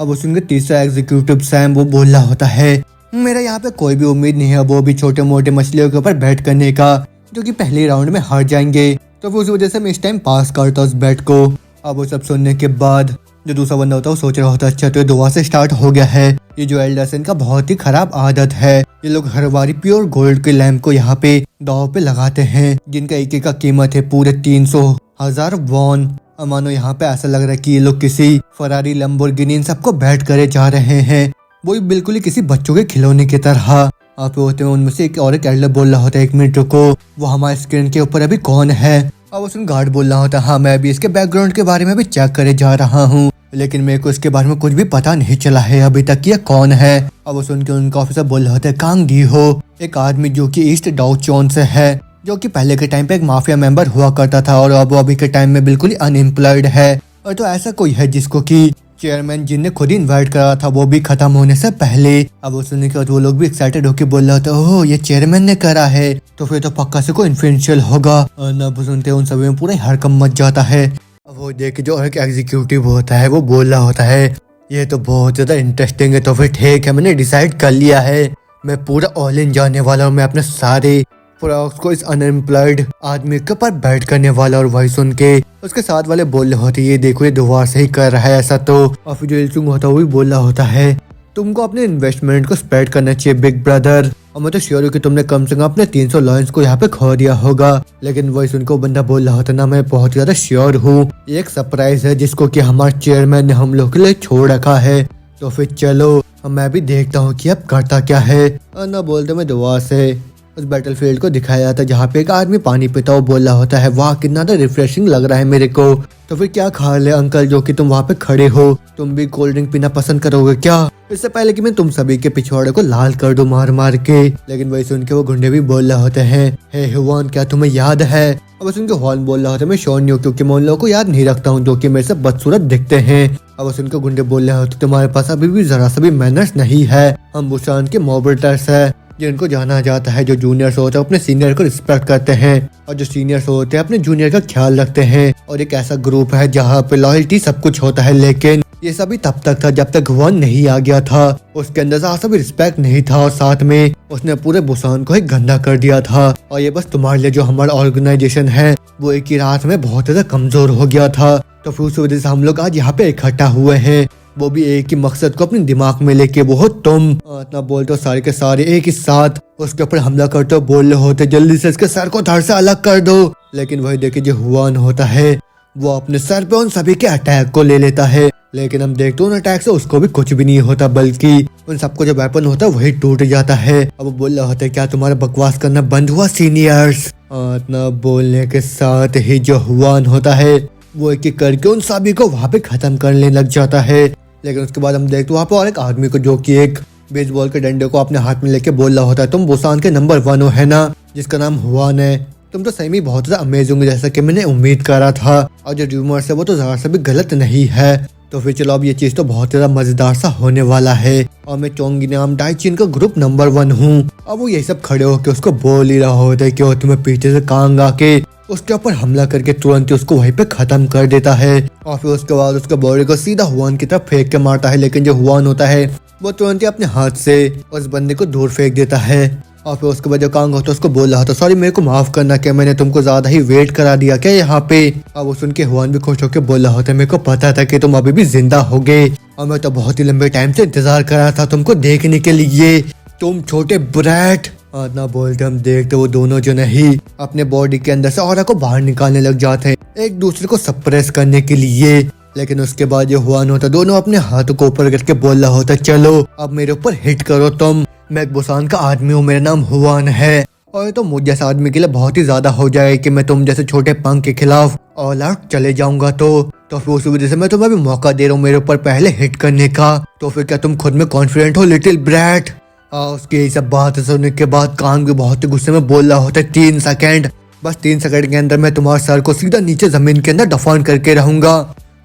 अब उसके तीसरा एग्जीक्यूटिव सैम वो बोल रहा होता है मेरा यहाँ पे कोई भी उम्मीद नहीं है, वो भी छोटे मोटे मछलियों के ऊपर बैट करने का जो कि पहले राउंड में हार जाएंगे। तो फिर उस वजह से मैं इस टाइम पास करता हूँ उस बैट को। अब वो सब सुनने के बाद जो दूसरा बंदा होता है वो सोच रहा होता है अच्छा तो ये दुआ से स्टार्ट हो गया है। ये जो एल्डर्स इनका बहुत ही खराब आदत है, ये लोग हर बारी प्योर गोल्ड के लैंप को यहाँ पे दाव पे लगाते हैं जिनका एक का कीमत है पूरे 300,000 वॉन। मानो यहाँ पे ऐसा लग रहा है कि ये लोग किसी फरारी लैम्बोर्गिनी इन सबको बैठ करे जा रहे हैं, वो भी बिल्कुल ही किसी बच्चों के खिलौने की तरह। आप होते हैं उनमें से एक और एक एल्डर बोल रहा होता है 1 मिनट रुको, वो हमारे स्क्रीन के ऊपर अभी कौन है। अब उसमें गार्ड बोल रहा होता है हाँ मैं भी इसके बैकग्राउंड के बारे में भी चेक करे जा रहा हूँ, लेकिन मेरे को इसके बारे में कुछ भी पता नहीं चला है अभी तक ये कौन है। अब सुन के उनका ऑफिसर बोल रहा होता है कांग डी हो, एक आदमी जो कि ईस्ट डाउचॉन से है, जो कि पहले के टाइम पे एक माफिया मेंबर हुआ करता था और अब अभी के टाइम में बिल्कुल ही अनएम्प्लॉयड है। और तो ऐसा कोई है जिसको कि चेयरमैन जिन ने खुद ही इन्वाइट करा था वो भी खत्म होने से पहले। अब वो सुनने के बाद वो लोग भी एक्साइटेड होकर बोल रहे होते ओह ये चेयरमैन ने करा है तो फिर तो पक्का से कोई इन्फ्लुएंशियल होगा। अब सुनते उन सभी में पूरा हड़कंप मच जाता है। अब वो देख जो एक एग्जीक्यूटिव होता है वो बोल रहा होता है ये तो बहुत ज्यादा इंटरेस्टिंग है, तो फिर ठीक है मैंने डिसाइड कर लिया है मैं पूरा ऑल इन जाने वाला हूँ, मैं अपने सारे फ्रॉक्स को इस अनएम्प्लॉयड आदमी के ऊपर बैठ करने वाला। और वही सुन के उसके साथ वाले बोल रहे होते ये देखो ये दोबारा से ही कर रहा है ऐसा। तो और फिर जो इल्सुंग होता है वो भी बोल रहा होता है तुमको अपने इन्वेस्टमेंट को स्प्रेड करना चाहिए बिग ब्रदर, और मैं तो श्योर हूँ कि तुमने कम से कम अपने 300 लॉयंस को यहाँ पे खो दिया होगा। लेकिन वही सुन के वो बंदा बोल रहा होता ना मैं बहुत ज्यादा श्योर हूँ, ये एक सरप्राइज है जिसको कि हमारे चेयरमैन ने हम लोग के लिए छोड़ रखा है, तो फिर चलो मैं भी देखता हूँ कि अब करता क्या है। और ना बोलते मैं दुआ से उस बैटलफील्ड को दिखाया जाता है जहाँ पे एक आदमी पानी पीता हुआ बोल रहा होता है वाह कितना तो रिफ्रेशिंग लग रहा है मेरे को। तो फिर क्या खा ले अंकल जो कि तुम वहाँ पे खड़े हो, तुम भी कोल्ड ड्रिंक पीना पसंद करोगे क्या, इससे पहले कि मैं तुम सभी के पिछवाड़े को लाल कर दूं मार मार के। लेकिन वही सुन के वो गुंडे भी बोल रहे होते हैं हे हुआन क्या तुम्हें याद है। अब सुन के हुआन बोल रहा होता है मैं श्योर नहीं हूँ क्योंकि मैं उन लोगों को याद नहीं रखता हूँ जो कि मेरे से बदसूरत दिखते हैं। अब सुन के गुंडे बोल रहे होते तुम्हारे पास अभी भी जरा सा भी मैनर्स नहीं है, हम बुसान के मॉबर्टर्स है जिनको जाना जाता है जो जूनियर्स होते हैं अपने सीनियर को रिस्पेक्ट करते हैं और जो सीनियर्स होते हैं अपने जूनियर का ख्याल रखते हैं, और एक ऐसा ग्रुप है जहाँ पे लॉयल्टी सब कुछ होता है। लेकिन ये सभी तब तक था जब तक हुआन नहीं आ गया था, उसके अंदर सा भी रिस्पेक्ट नहीं था और साथ में उसने पूरे बुसान को ही गंदा कर दिया था। और ये बस तुम्हारे लिए जो हमारा ऑर्गेनाइजेशन है वो एक ही रात में बहुत ज्यादा कमजोर हो गया था, तो फिर उस वजह से हम लोग आज यहाँ पे इकट्ठा हुए हैं, वो भी एक ही मकसद को अपने दिमाग में लेके वो तुम इतना बोलते हो सारे के सारे एक ही साथ उसके ऊपर हमला करते हो, बोल रहे होते जल्दी से इसके सर को धड़ से अलग कर दो। लेकिन वही देखिए जो हुआन होता है वो अपने सर पे उन सभी के अटैक को ले लेता है, लेकिन हम देखते हैं उन अटैक से उसको भी कुछ भी नहीं होता बल्कि उन सबको जो वेपन होता है वही टूट जाता है। अब बोल रहे होते क्या तुम्हारा बकवास करना बंद हुआ सीनियर्स। इतना बोलने के साथ ही जो हुआन होता है वो एक एक करके उन सभी को वहाँ पे खत्म करने लग जाता है। लेकिन उसके बाद हम देखते वहाँ पे और एक आदमी को जो कि एक बेसबॉल के डंडे को अपने हाथ में लेके बोल रहा होता है तुम बुसान के नंबर 1 हो है ना, जिसका नाम हुआन है, तुम तो सही में बहुत ज्यादा अमेजिंग जैसा कि मैंने उम्मीद करा था, और जो रूमर्स है वो तो जरा सा भी गलत नहीं है। तो फिर चलो अब ये चीज तो बहुत ज्यादा मजेदार सा होने वाला है और मैं चोंगी नाम डाइचिन का ग्रुप नंबर 1 हूँ। अब वो यही सब खड़े होकर उसको बोल ही रहा होता है कि वो तुम्हें पीछे से कांग आके उसके ऊपर हमला करके तुरंत ही उसको वहीं पे खत्म कर देता है और फिर उसके बाद उसके बॉडी को सीधा हुआन की तरफ फेंक के मारता है। लेकिन जो हुआन होता है वो तुरंत ही अपने हाथ से उस बंदे को दूर फेंक देता है और फिर उसके बाद जो कांग होता है उसको बोल रहा था सॉरी मेरे को माफ करना क्या मैंने तुमको ज्यादा ही वेट करा दिया क्या यहाँ पे। अब वो सुन के हुआन भी खुश होकर बोल रहा होता है मेरे को पता था कि तुम अभी भी जिंदा होगे और मैं तो बहुत ही लंबे टाइम से इंतजार कर रहा था तुमको देखने के लिए तुम छोटे ब्रैट। ना बोलते हम देखते वो दोनों जो नहीं अपने बॉडी के अंदर से ऑरा को बाहर निकालने लग जाते हैं एक दूसरे को सप्रेस करने के लिए। लेकिन उसके बाद जो हुआन होता दोनों अपने हाथों को ऊपर करके बोल रहा होता चलो अब मेरे ऊपर हिट करो तुम मैं एक बुसान का आदमी हूँ मेरा नाम हुआन है और ये तो मुझ जैसे आदमी के लिए बहुत ही ज्यादा हो जाए कि मैं तुम जैसे छोटे पंख के खिलाफ ऑल आउट चले जाऊंगा तो फिर उस वजह से मैं तुम्हें भी मौका दे रहा हूँ मेरे ऊपर पहले हिट करने का। तो फिर क्या तुम खुद में कॉन्फिडेंट हो लिटिल ब्रैट। उसकी ये सब बात सुनने के बाद कांग भी बहुत ही गुस्से में बोल रहा होता है 3 सेकंड बस 3 सेकंड के अंदर मैं तुम्हारे सर को सीधा नीचे जमीन के अंदर दफन करके रहूंगा।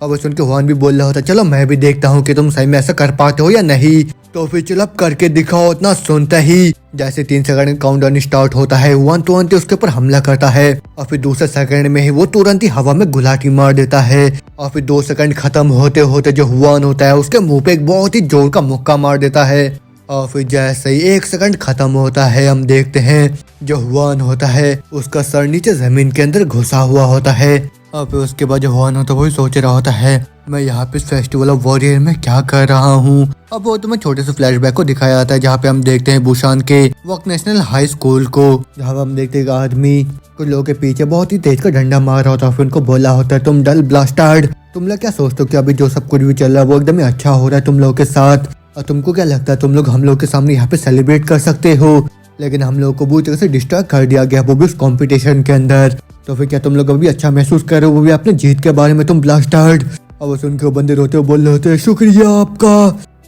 अब सुन के हुआन भी बोल रहा होता चलो मैं भी देखता हूँ कि तुम सही में ऐसा कर पाते हो या नहीं। तो फिर चलो अब करके दिखाओ। इतना सुनते ही जैसे 3 सेकंड काउंटडाउन स्टार्ट होता है हुआन तुरंत ही उसके ऊपर हमला करता है और फिर दूसरे सेकंड में ही वो तुरंत ही हवा में गुलाटी मार देता है और फिर 2 सेकंड खत्म होते होते जो हुआन होता है उसके मुंह पे एक बहुत ही जोर का मुक्का मार देता है और फिर जैसे ही 1 सेकंड खत्म होता है हम देखते हैं जो हुआन होता है उसका सर नीचे जमीन के अंदर घुसा हुआ होता है और फिर उसके बाद जो हुआन होता है वही सोच रहा होता है मैं यहाँ पे फेस्टिवल ऑफ वॉरियर में क्या कर रहा हूँ। अब वो तुम्हें छोटे से फ्लैशबैक को दिखाया जाता है जहाँ पे हम देखते हैं बुसान के वॉक नेशनल हाई स्कूल को जहाँ हम देखते हैं एक आदमी कुछ लोगों के पीछे बहुत ही तेज का डंडा मार रहा होता है फिर उनको बोला होता है तुम डल ब्लास्टर्ड तुम लोग क्या सोचते हो कि अभी जो सब कुछ भी चल रहा है वो एकदम ही अच्छा हो रहा है तुम लोगों के साथ और तुमको क्या लगता है तुम लोग हम लोग के सामने यहाँ पे सेलिब्रेट कर सकते हो लेकिन हम लोग को बुरी तरह से डिस्ट्रैक्ट कर दिया गया वो भी उस कंपटीशन के अंदर। तो फिर क्या तुम लोग अभी अच्छा महसूस कर रहे हो वो भी अपने जीत के बारे में तुम ब्लास्टर्ड। और वो सुन के वो बंदे रोते हुए बोल रहे होते हैं शुक्रिया आपका।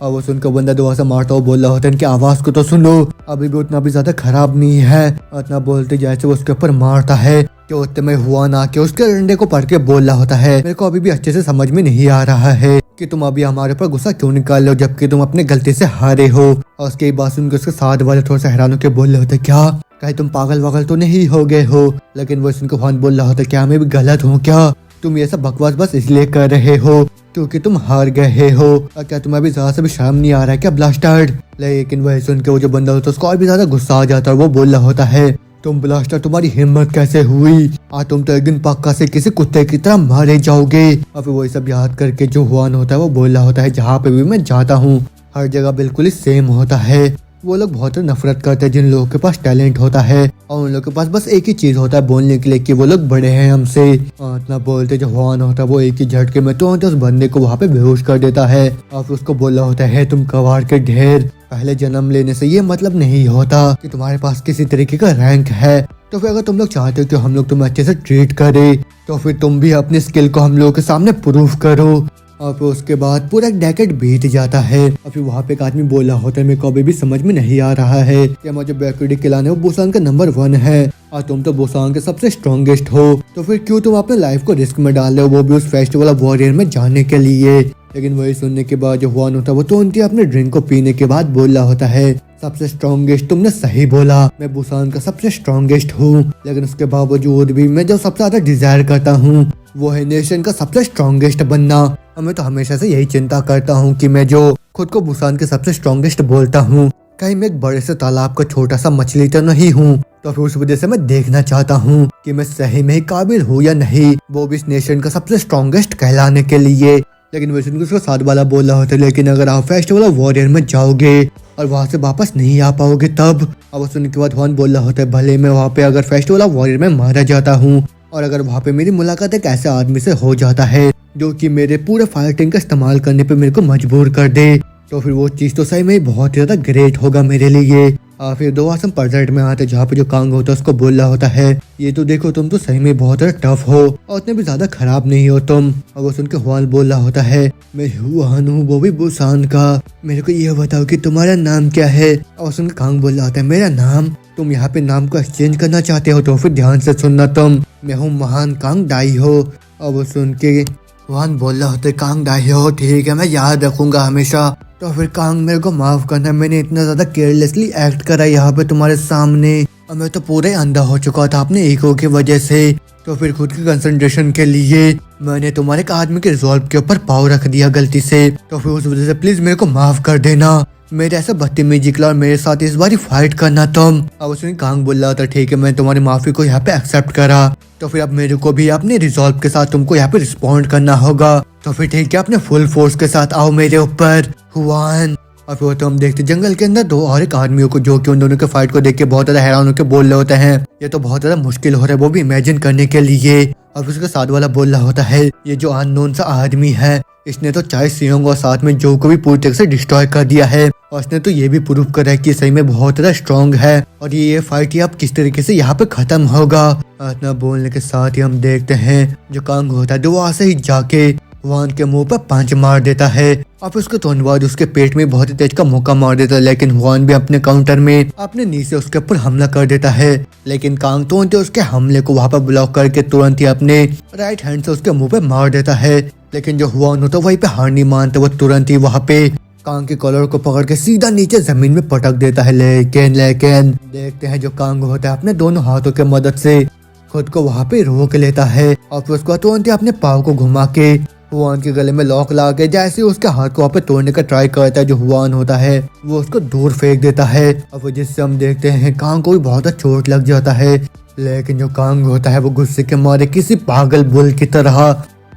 और वो सुनकर बंदा दुआ से मारता हुआ बोल रहा होता है इनकी आवाज को तो सुन लो अभी भी उतना भी ज्यादा खराब नहीं है। उतना बोलते जैसे वो उसके ऊपर मारता है कि उतने में हुआन आके उसके डंडे को पढ़ के बोल रहा होता है मेरे को अभी भी अच्छे से समझ में नहीं आ रहा है कि तुम अभी हमारे ऊपर गुस्सा क्यों निकाल रहे हो जबकि तुम अपने गलती से हारे हो। और उसके बात सुनकर उसके साथ वाले थोड़ा सा हैरान होकर बोल रहे होते क्या कहीं तुम पागल वागल तो नहीं हो गए हो। लेकिन वो सुनकर हुआन बोल रहा होता क्या मैं भी गलत हूँ क्या तुम ये सब बकवास बस इसलिए कर रहे हो क्योंकि तुम हार गए हो और क्या तुम्हें अभी ज्यादा से भी शर्म नहीं आ रहा है क्या ब्लास्टर्ड। लेकिन वह सुन के वो जो बंदा होता है उसको और भी ज्यादा गुस्सा आ जाता है वो बोल रहा होता है तुम ब्लास्टर तुम्हारी हिम्मत कैसे हुई आज तुम तो एक दिन पक्का से किसी कुत्ते की तरह मारे जाओगे। और फिर वही सब याद करके जो हुआन होता है वो बोल रहा होता है जहाँ पे भी मैं जाता हूँ हर जगह बिल्कुल ही सेम होता है वो लोग बहुत नफरत करते हैं जिन लोगों के पास टैलेंट होता है और उन लोगों के पास बस एक ही चीज होता है बोलने के लिए कि वो लोग बड़े हैं हमसे। और इतना बोलते जो हुआन होता है वो एक ही झटके में तो उस बंदे को वहाँ पे बेहोश कर देता है और फिर उसको बोला होता है तुम कबाड़ के ढेर पहले जन्म लेने से ये मतलब नहीं होता कि तुम्हारे पास किसी तरीके का रैंक है। तो फिर अगर तुम लोग चाहते हो कि हम लोग तुम्हें अच्छे से ट्रीट करें तो फिर तुम भी अपनी स्किल को हम लोगों के सामने प्रूफ करो। और फिर उसके बाद पूरा एक डेकेड बीत जाता है और फिर वहाँ पे एक आदमी बोला होता है मेरे को अभी भी समझ में नहीं आ रहा है कि मुझे बैकुडी किलाने वो बुसान का नंबर 1 है और तुम तो बुसान के सबसे स्ट्रॉन्गेस्ट हो तो फिर क्यों तुम अपने लाइफ को रिस्क में डाल रहे हो वो भी उस फेस्टिवल ऑफ वॉरियर में जाने के लिए। लेकिन वही सुनने के बाद जो हुआन होता है वो तो उनकी अपने ड्रिंक को पीने के बाद बोल रहा होता है सबसे स्ट्रॉन्गेस्ट तुमने सही बोला मैं बुसान का सबसे स्ट्रॉन्गेस्ट हूँ लेकिन उसके बावजूद भी मैं जो सबसे ज्यादा डिजायर करता हूँ वो है नेशन का सबसे स्ट्रॉन्गेस्ट बनना। और मैं तो हमेशा से यही चिंता करता हूँ कि मैं जो खुद को बुसान के सबसे स्ट्रॉन्गेस्ट बोलता हूँ कहीं मैं एक बड़े से तालाब का छोटा सा मछली तो नहीं हूँ। तो फिर उस वजह से मैं देखना चाहता हूँ कि मैं सही में ही काबिल हूँ या नहीं वो भी इस नेशन का सबसे स्ट्रॉन्गेस्ट कहलाने के लिए। लेकिन वैसे उसको साथ वाला बोल रहा होता है लेकिन अगर आप फेस्टिवल ऑफ वॉरियर में जाओगे और वहाँ से वापस नहीं आ पाओगे तब। अब सुनने के बाद हुआन बोल रहा होता है भले मैं वहाँ पे अगर फेस्टिवल ऑफ वॉरियर में मारा जाता हूँ और अगर वहाँ पे मेरी मुलाकात एक ऐसे आदमी से हो जाता है जो कि मेरे पूरे फाइटिंग का इस्तेमाल करने पे मेरे को मजबूर कर दे तो फिर वो चीज तो सही में बहुत ज्यादा ग्रेट होगा मेरे लिए। फिर दो आसम प्रेजेंट में आते जहाँ पे जो कांग होता है उसको बोल रहा होता है ये तो देखो तुम तो सही में बहुत ज्यादा टफ हो और उतने भी ज्यादा खराब नहीं हो तुम। और वो सुन के हुआन बोल रहा होता है मैं हुआन हूँ वो भी बुसान का मेरे को ये बताओ कि तुम्हारा नाम क्या है। और सुन के कांग बोल रहा होता है मेरा नाम तुम यहाँ पे नाम को एक्सचेंज करना चाहते हो तो फिर ध्यान से सुनना तुम मैं हूँ महान कांग डाई हो। और वो सुन के हुआन बोल रहा होता है कांग दाई हो ठीक है मैं याद रखूंगा हमेशा। तो फिर कांग मेरे को माफ करना, मैंने इतना ज्यादा केयरलेसली एक्ट करा यहाँ पे तुम्हारे सामने और मैं तो पूरा ही अंधा हो चुका था अपने ईगो की वजह से। तो फिर खुद की कंसंट्रेशन के लिए मैंने तुम्हारे एक आदमी के रिजॉल्व के ऊपर पाव रख दिया गलती से। तो फिर उस वजह से प्लीज मेरे को माफ कर देना, मेरे ऐसे बदतमीजी के लिए और मेरे साथ इस बार फाइट करना तुम। अब उसने कांग बोल रहा था ठीक है मैं तुम्हारी माफी को यहाँ पे एक्सेप्ट करा, तो फिर अब मेरे को भी अपने रिजॉल्व के साथ तुमको यहाँ पे रिस्पॉन्ड करना होगा। तो फिर ठीक है अपने फुल फोर्स के साथ आओ मेरे ऊपर हुआन। और फिर तो हम देखते जंगल के अंदर दो और एक आदमियों को जो कि उन दोनों के फाइट को देख के बहुत ज्यादा हैरान होकर बोल रहे होते हैं ये तो बहुत ज्यादा मुश्किल हो रहा है वो भी इमेजिन करने के लिए। अब उसके साथ वाला बोल रहा होता है ये जो अननोन सा आदमी है इसने तो चाय सियोंग और साथ में जो को भी पूरी तरह से डिस्ट्रॉय कर दिया है और इसने तो ये भी प्रूव करा है कि सही में बहुत ज्यादा स्ट्रॉन्ग है और ये फाइट अब किस तरीके से यहाँ पे खत्म होगा। इतना बोलने के साथ ही हम देखते हैं जो कांग होता है जो वहाँ से ही जाके हुआन के मुंह पर पंच मार देता है और फिर उसके तुरंत बाद उसके पेट में बहुत ही तेज का मुक्का मार देता है। लेकिन हुआन भी अपने काउंटर में अपने नी से उसके ऊपर हमला कर देता है, लेकिन कांग तुरंत उसके हमले को वहाँ पर ब्लॉक करके तुरंत ही अपने राइट हैंड से उसके मुंह पे मार देता है। लेकिन जो हुआन होता है वहीं पे हार नहीं मानता, वो तुरंत ही वहाँ पे कांग के कॉलर को पकड़ के सीधा नीचे जमीन में पटक देता है। लेकिन देखते हैं जो कांग होता है अपने दोनों हाथों के मदद से खुद को वहाँ पे रोक लेता है और फिर उसको तुरंत ही अपने पाँव को घुमा के हुआन के गले में लॉक ला के जैसे उसके हाथ को वहाँ पे तोड़ने का ट्राई करता है जो हुआन होता है वो उसको दूर फेंक देता है और जिससे हम देखते हैं कांग को भी बहुत चोट लग जाता है। लेकिन जो कांग होता है वो गुस्से के मारे किसी पागल बुल की तरह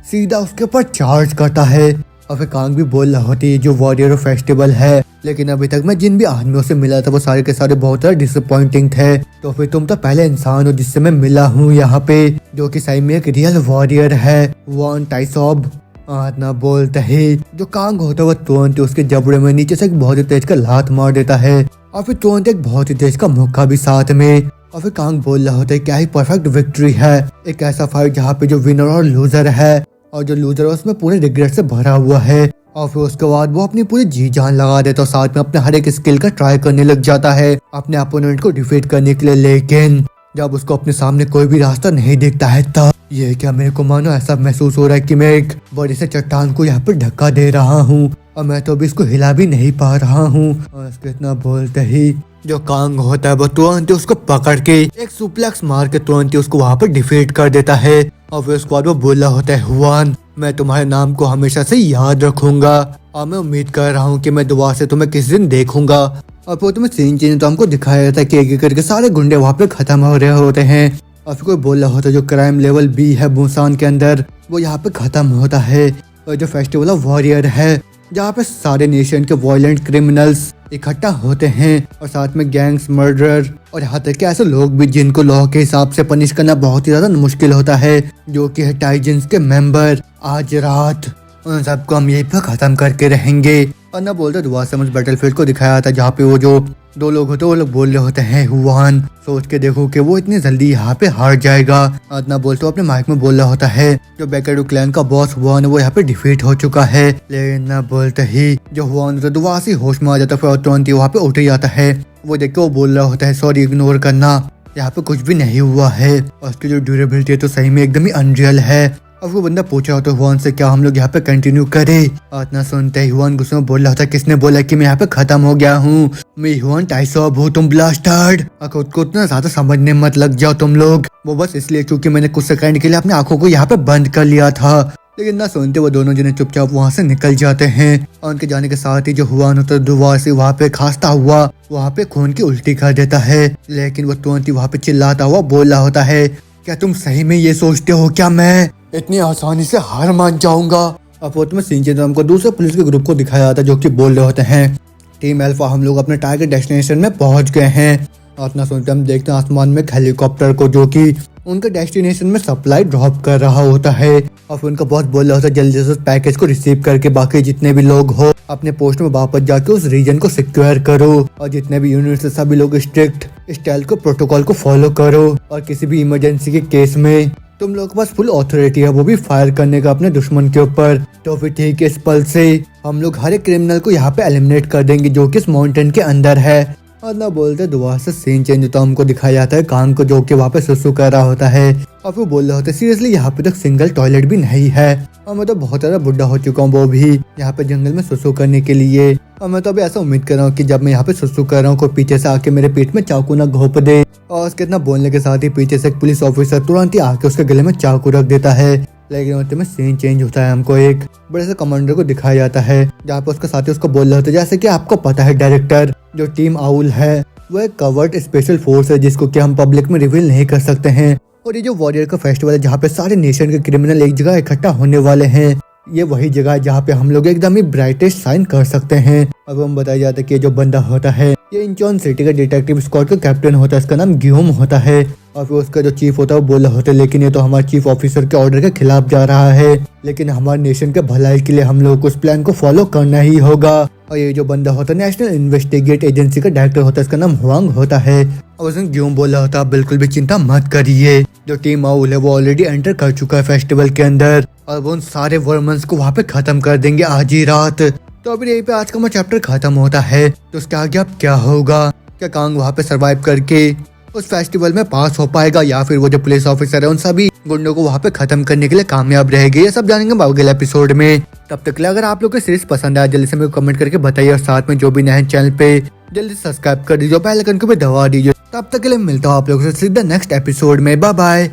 सीधा उसके ऊपर चार्ज करता है और फिर कांग भी बोल रहा होती है जो वॉरियर फेस्टिवल है, लेकिन अभी तक मैं जिन भी आदमियों से मिला था वो सारे के सारे बहुत ज्यादा डिसअपॉइंटिंग थे। तो फिर तुम तो पहले इंसान हो जिससे मैं मिला हूँ यहाँ पे जो कि सही में एक रियल वॉरियर है वॉन टाइसॉब। इतना बोलते ही जो कांग होता है वो तुरंत उसके जबड़े में नीचे से एक बहुत ही तेज का लात मार देता है और फिर तुरंत एक बहुत ही तेज का मुक्का भी साथ में। और फिर कांग बोल रहा होता है क्या ही परफेक्ट विक्ट्री है, एक ऐसा फाइट जहाँ पे जो विनर और लूजर है और जो लूजर है उसमें पूरे रिग्रेट से भरा हुआ है। और फिर उसके बाद वो अपनी पूरी जी जान लगा देता है, साथ में अपने हर एक स्किल का ट्राई करने लग जाता है अपने अपोनेंट को डिफीट करने के लिए। लेकिन जब उसको अपने सामने कोई भी रास्ता नहीं दिखता है तब ये क्या मेरे को मानो ऐसा महसूस हो रहा है कि मैं एक बड़ी से चट्टान को यहाँ पर धक्का दे रहा हूँ और मैं तो अभी इसको हिला भी नहीं पा रहा हूँ। और इसको इतना बोलते ही जो कांग होता है वो तुरंत उसको पकड़ के एक सुप्लेक्स मार के तुरंत ही उसको वहाँ पर डिफीट कर देता है। और फिर उसके बाद वो बोला होता है हुआन मैं तुम्हारे नाम को हमेशा से याद रखूंगा और मैं उम्मीद कर रहा हूँ कि मैं दोबारा से तुम्हें किसी दिन देखूंगा। और फिर तुम्हें सीन चेंज तो हमको दिखाया जाता है कि एक एक करके सारे गुंडे वहाँ पे खत्म हो रहे होते हैं और फिर कोई बोल रहा होता है जो क्राइम लेवल बी है बुसान के अंदर वो यहाँ पे खत्म होता है। और जो फेस्टिवल ऑफ वॉरियर है जहाँ पे सारे नेशन के वायलेंट क्रिमिनल्स इकट्ठा होते हैं और साथ में गैंग्स मर्डरर और यहाँ तक कि ऐसे लोग भी जिनको लॉ के हिसाब से पनिश करना बहुत ही ज्यादा मुश्किल होता है जो कि है टाइजन्स के मेंबर। आज रात उन सबको हम यहीं पर खत्म करके रहेंगे। और ना बोलते दुआ से मुझे बैटलफील्ड को दिखाया था जहाँ पे वो जो दो लोग होते वो लोग बोल रहे होते हैं हुआन सोच के देखो कि वो इतनी जल्दी यहाँ पे हार जाएगा। ना बोलते अपने माइक में बोल रहा होता है जो बेकेडो क्लैन का बॉस हुआन है वो यहाँ पे डिफीट हो चुका है। लेकिन ना बोलते ही जो हुआन तो दुआ से होश में आ जाता है तुरंत ही वहाँ पे उठ जाता है। वो देख के वो बोल रहा होता है सॉरी इग्नोर करना यहाँ पे कुछ भी नहीं हुआ है और उसकी जो ड्यूरेबिलिटी है तो सही में एकदम ही अनरियल है। अब वो बंदा पूछ रहा होता है हुआन से क्या हम लोग यहाँ पे कंटिन्यू करें। इतना सुनते ही हुआन गुस्से में बोल रहा था किसने बोला कि मैं यहाँ पे खत्म हो गया हूँ, मैं हुआन टाइसॉब हूँ तुम ब्लास्टर्ड। खुद को उतना ज्यादा समझने मत लग जाओ तुम लोग, वो बस इसलिए क्योंकि मैंने कुछ सेकंड के लिए अपनी आंखों को यहाँ पे बंद कर लिया था। लेकिन ना सुनते वो दोनों जने चुपचाप वहाँ से निकल जाते हैं और उनके जाने के साथ ही जो हुआन होता है दुआ से वहाँ पे खांसता हुआ वहाँ पे खून की उल्टी कर देता है। लेकिन वो तुरंत ही वहाँ पे चिल्लाता हुआ बोल रहा होता है क्या तुम सही में ये सोचते हो क्या मैं इतनी आसानी से हार मान जाऊंगा। अब वो तुम्हें सीन चेंज हमको दूसरे पुलिस के ग्रुप को दिखाया जाता है जो कि बोल रहे होते हैं टीम अल्फा हम लोग अपने टारगेट डेस्टिनेशन में पहुंच गए हैं। और इतना सुनते हम देखते हैं आसमान में एक हेलीकॉप्टर को जो कि उनके डेस्टिनेशन में सप्लाई ड्रॉप कर रहा होता है और फिर उनका बॉस बोल रहा होता है जल्दी से उस पैकेज को रिसीव करके बाकी जितने भी लोग हो अपने पोस्ट में वापस जाके उस रीजन को सिक्योर करो और जितने भी यूनिट से सभी लोग स्ट्रिक्ट स्टाइल को प्रोटोकॉल को फॉलो करो और किसी भी इमरजेंसी के केस में तुम लोग के पास फुल अथॉरिटी है वो भी फायर करने का अपने दुश्मन के ऊपर। तो फिर ठीक है इस पल से हम लोग हर एक क्रिमिनल को यहाँ पे एलिमिनेट कर देंगे जो कि इस माउंटेन के अंदर है। और ना बोलते दुआ से सीन चेंज होता हमको दिखाया जाता है कांग को जो कि वहाँ पे सुसु कर रहा होता है और फिर बोल रहे होते सीरियसली यहाँ पे तो सिंगल टॉयलेट भी नहीं है और मैं तो बहुत ज्यादा बुढ़ा हो चुका हूँ वो भी यहाँ पे जंगल में सुसु करने के लिए। और मैं तो अभी ऐसा उम्मीद कर रहा हूँ कि जब मैं यहाँ पे सुसु कर रहा हूँ कोई पीछे से आके मेरे पेट में चाकू ना घोंप दे। और उसके इतना बोलने के साथ ही पीछे से एक पुलिस ऑफिसर तुरंत ही आके उसके गले में चाकू रख देता है। लेकिन उतने में सीन चेंज होता है, हमको एक बड़े से कमांडर को दिखाया जाता है जहाँ पे उसके साथी उसको बोल रहे होते जैसे कि आपको पता है डायरेक्टर, जो टीम आउल है वो एक कवर्ड स्पेशल फोर्स है जिसको कि हम पब्लिक में रिवील नहीं कर सकते हैं। और ये जो वॉरियर का फेस्टिवल है जहाँ पे सारे नेशन के क्रिमिनल एक जगह इकट्ठा होने वाले हैं, ये वही जगह है जहाँ पे हम लोग एकदम ही ब्राइटेस्ट साइन कर सकते हैं। अब हम बताया जाता है कि जो बंदा होता है ये इंचॉन सिटी का डिटेक्टिव स्क्वाड का कैप्टन होता है, इसका नाम गियोम होता है। और फिर उसका जो चीफ होता है वो बोल रहा होता है लेकिन ये तो हमारे चीफ ऑफिसर के ऑर्डर के खिलाफ जा रहा है, लेकिन हमारे नेशन के भलाई के लिए हम लोग को उस प्लान को फॉलो करना ही होगा। और ये जो बंदा होता है नेशनल इन्वेस्टिगेट एजेंसी का डायरेक्टर होता है, इसका नाम हुआंग होता है। और उसने गियोम बोला होता है बिल्कुल भी चिंता मत करिए, जो टीम आउल है वो ऑलरेडी एंटर कर चुका है फेस्टिवल के अंदर और वो उन सारे वर्मन्स को वहाँ पे खत्म कर देंगे आज ही रात। तो अभी यहीं पे आज का चैप्टर खत्म होता है। तो उसके आगे अब क्या होगा, क्या कांग वहाँ पे सरवाइव करके उस फेस्टिवल में पास हो पाएगा या फिर वो जो पुलिस ऑफिसर है उन सभी गुंडों को वहाँ पे खत्म करने के लिए कामयाब रहेगी, ये सब जानेंगे अगले एपिसोड में। तब तक के लिए अगर आप लोग को सीरीज पसंद आया जल्दी से मेरे को कमेंट करके बताइए और साथ में जो भी नए चैनल पे जल्दी सब्सक्राइब कर दीजिए, बेल आइकन को भी दबा दीजिए। तब तक के लिए मिलता हूँ आप लोगों से सीधा नेक्स्ट एपिसोड में। Bye bye.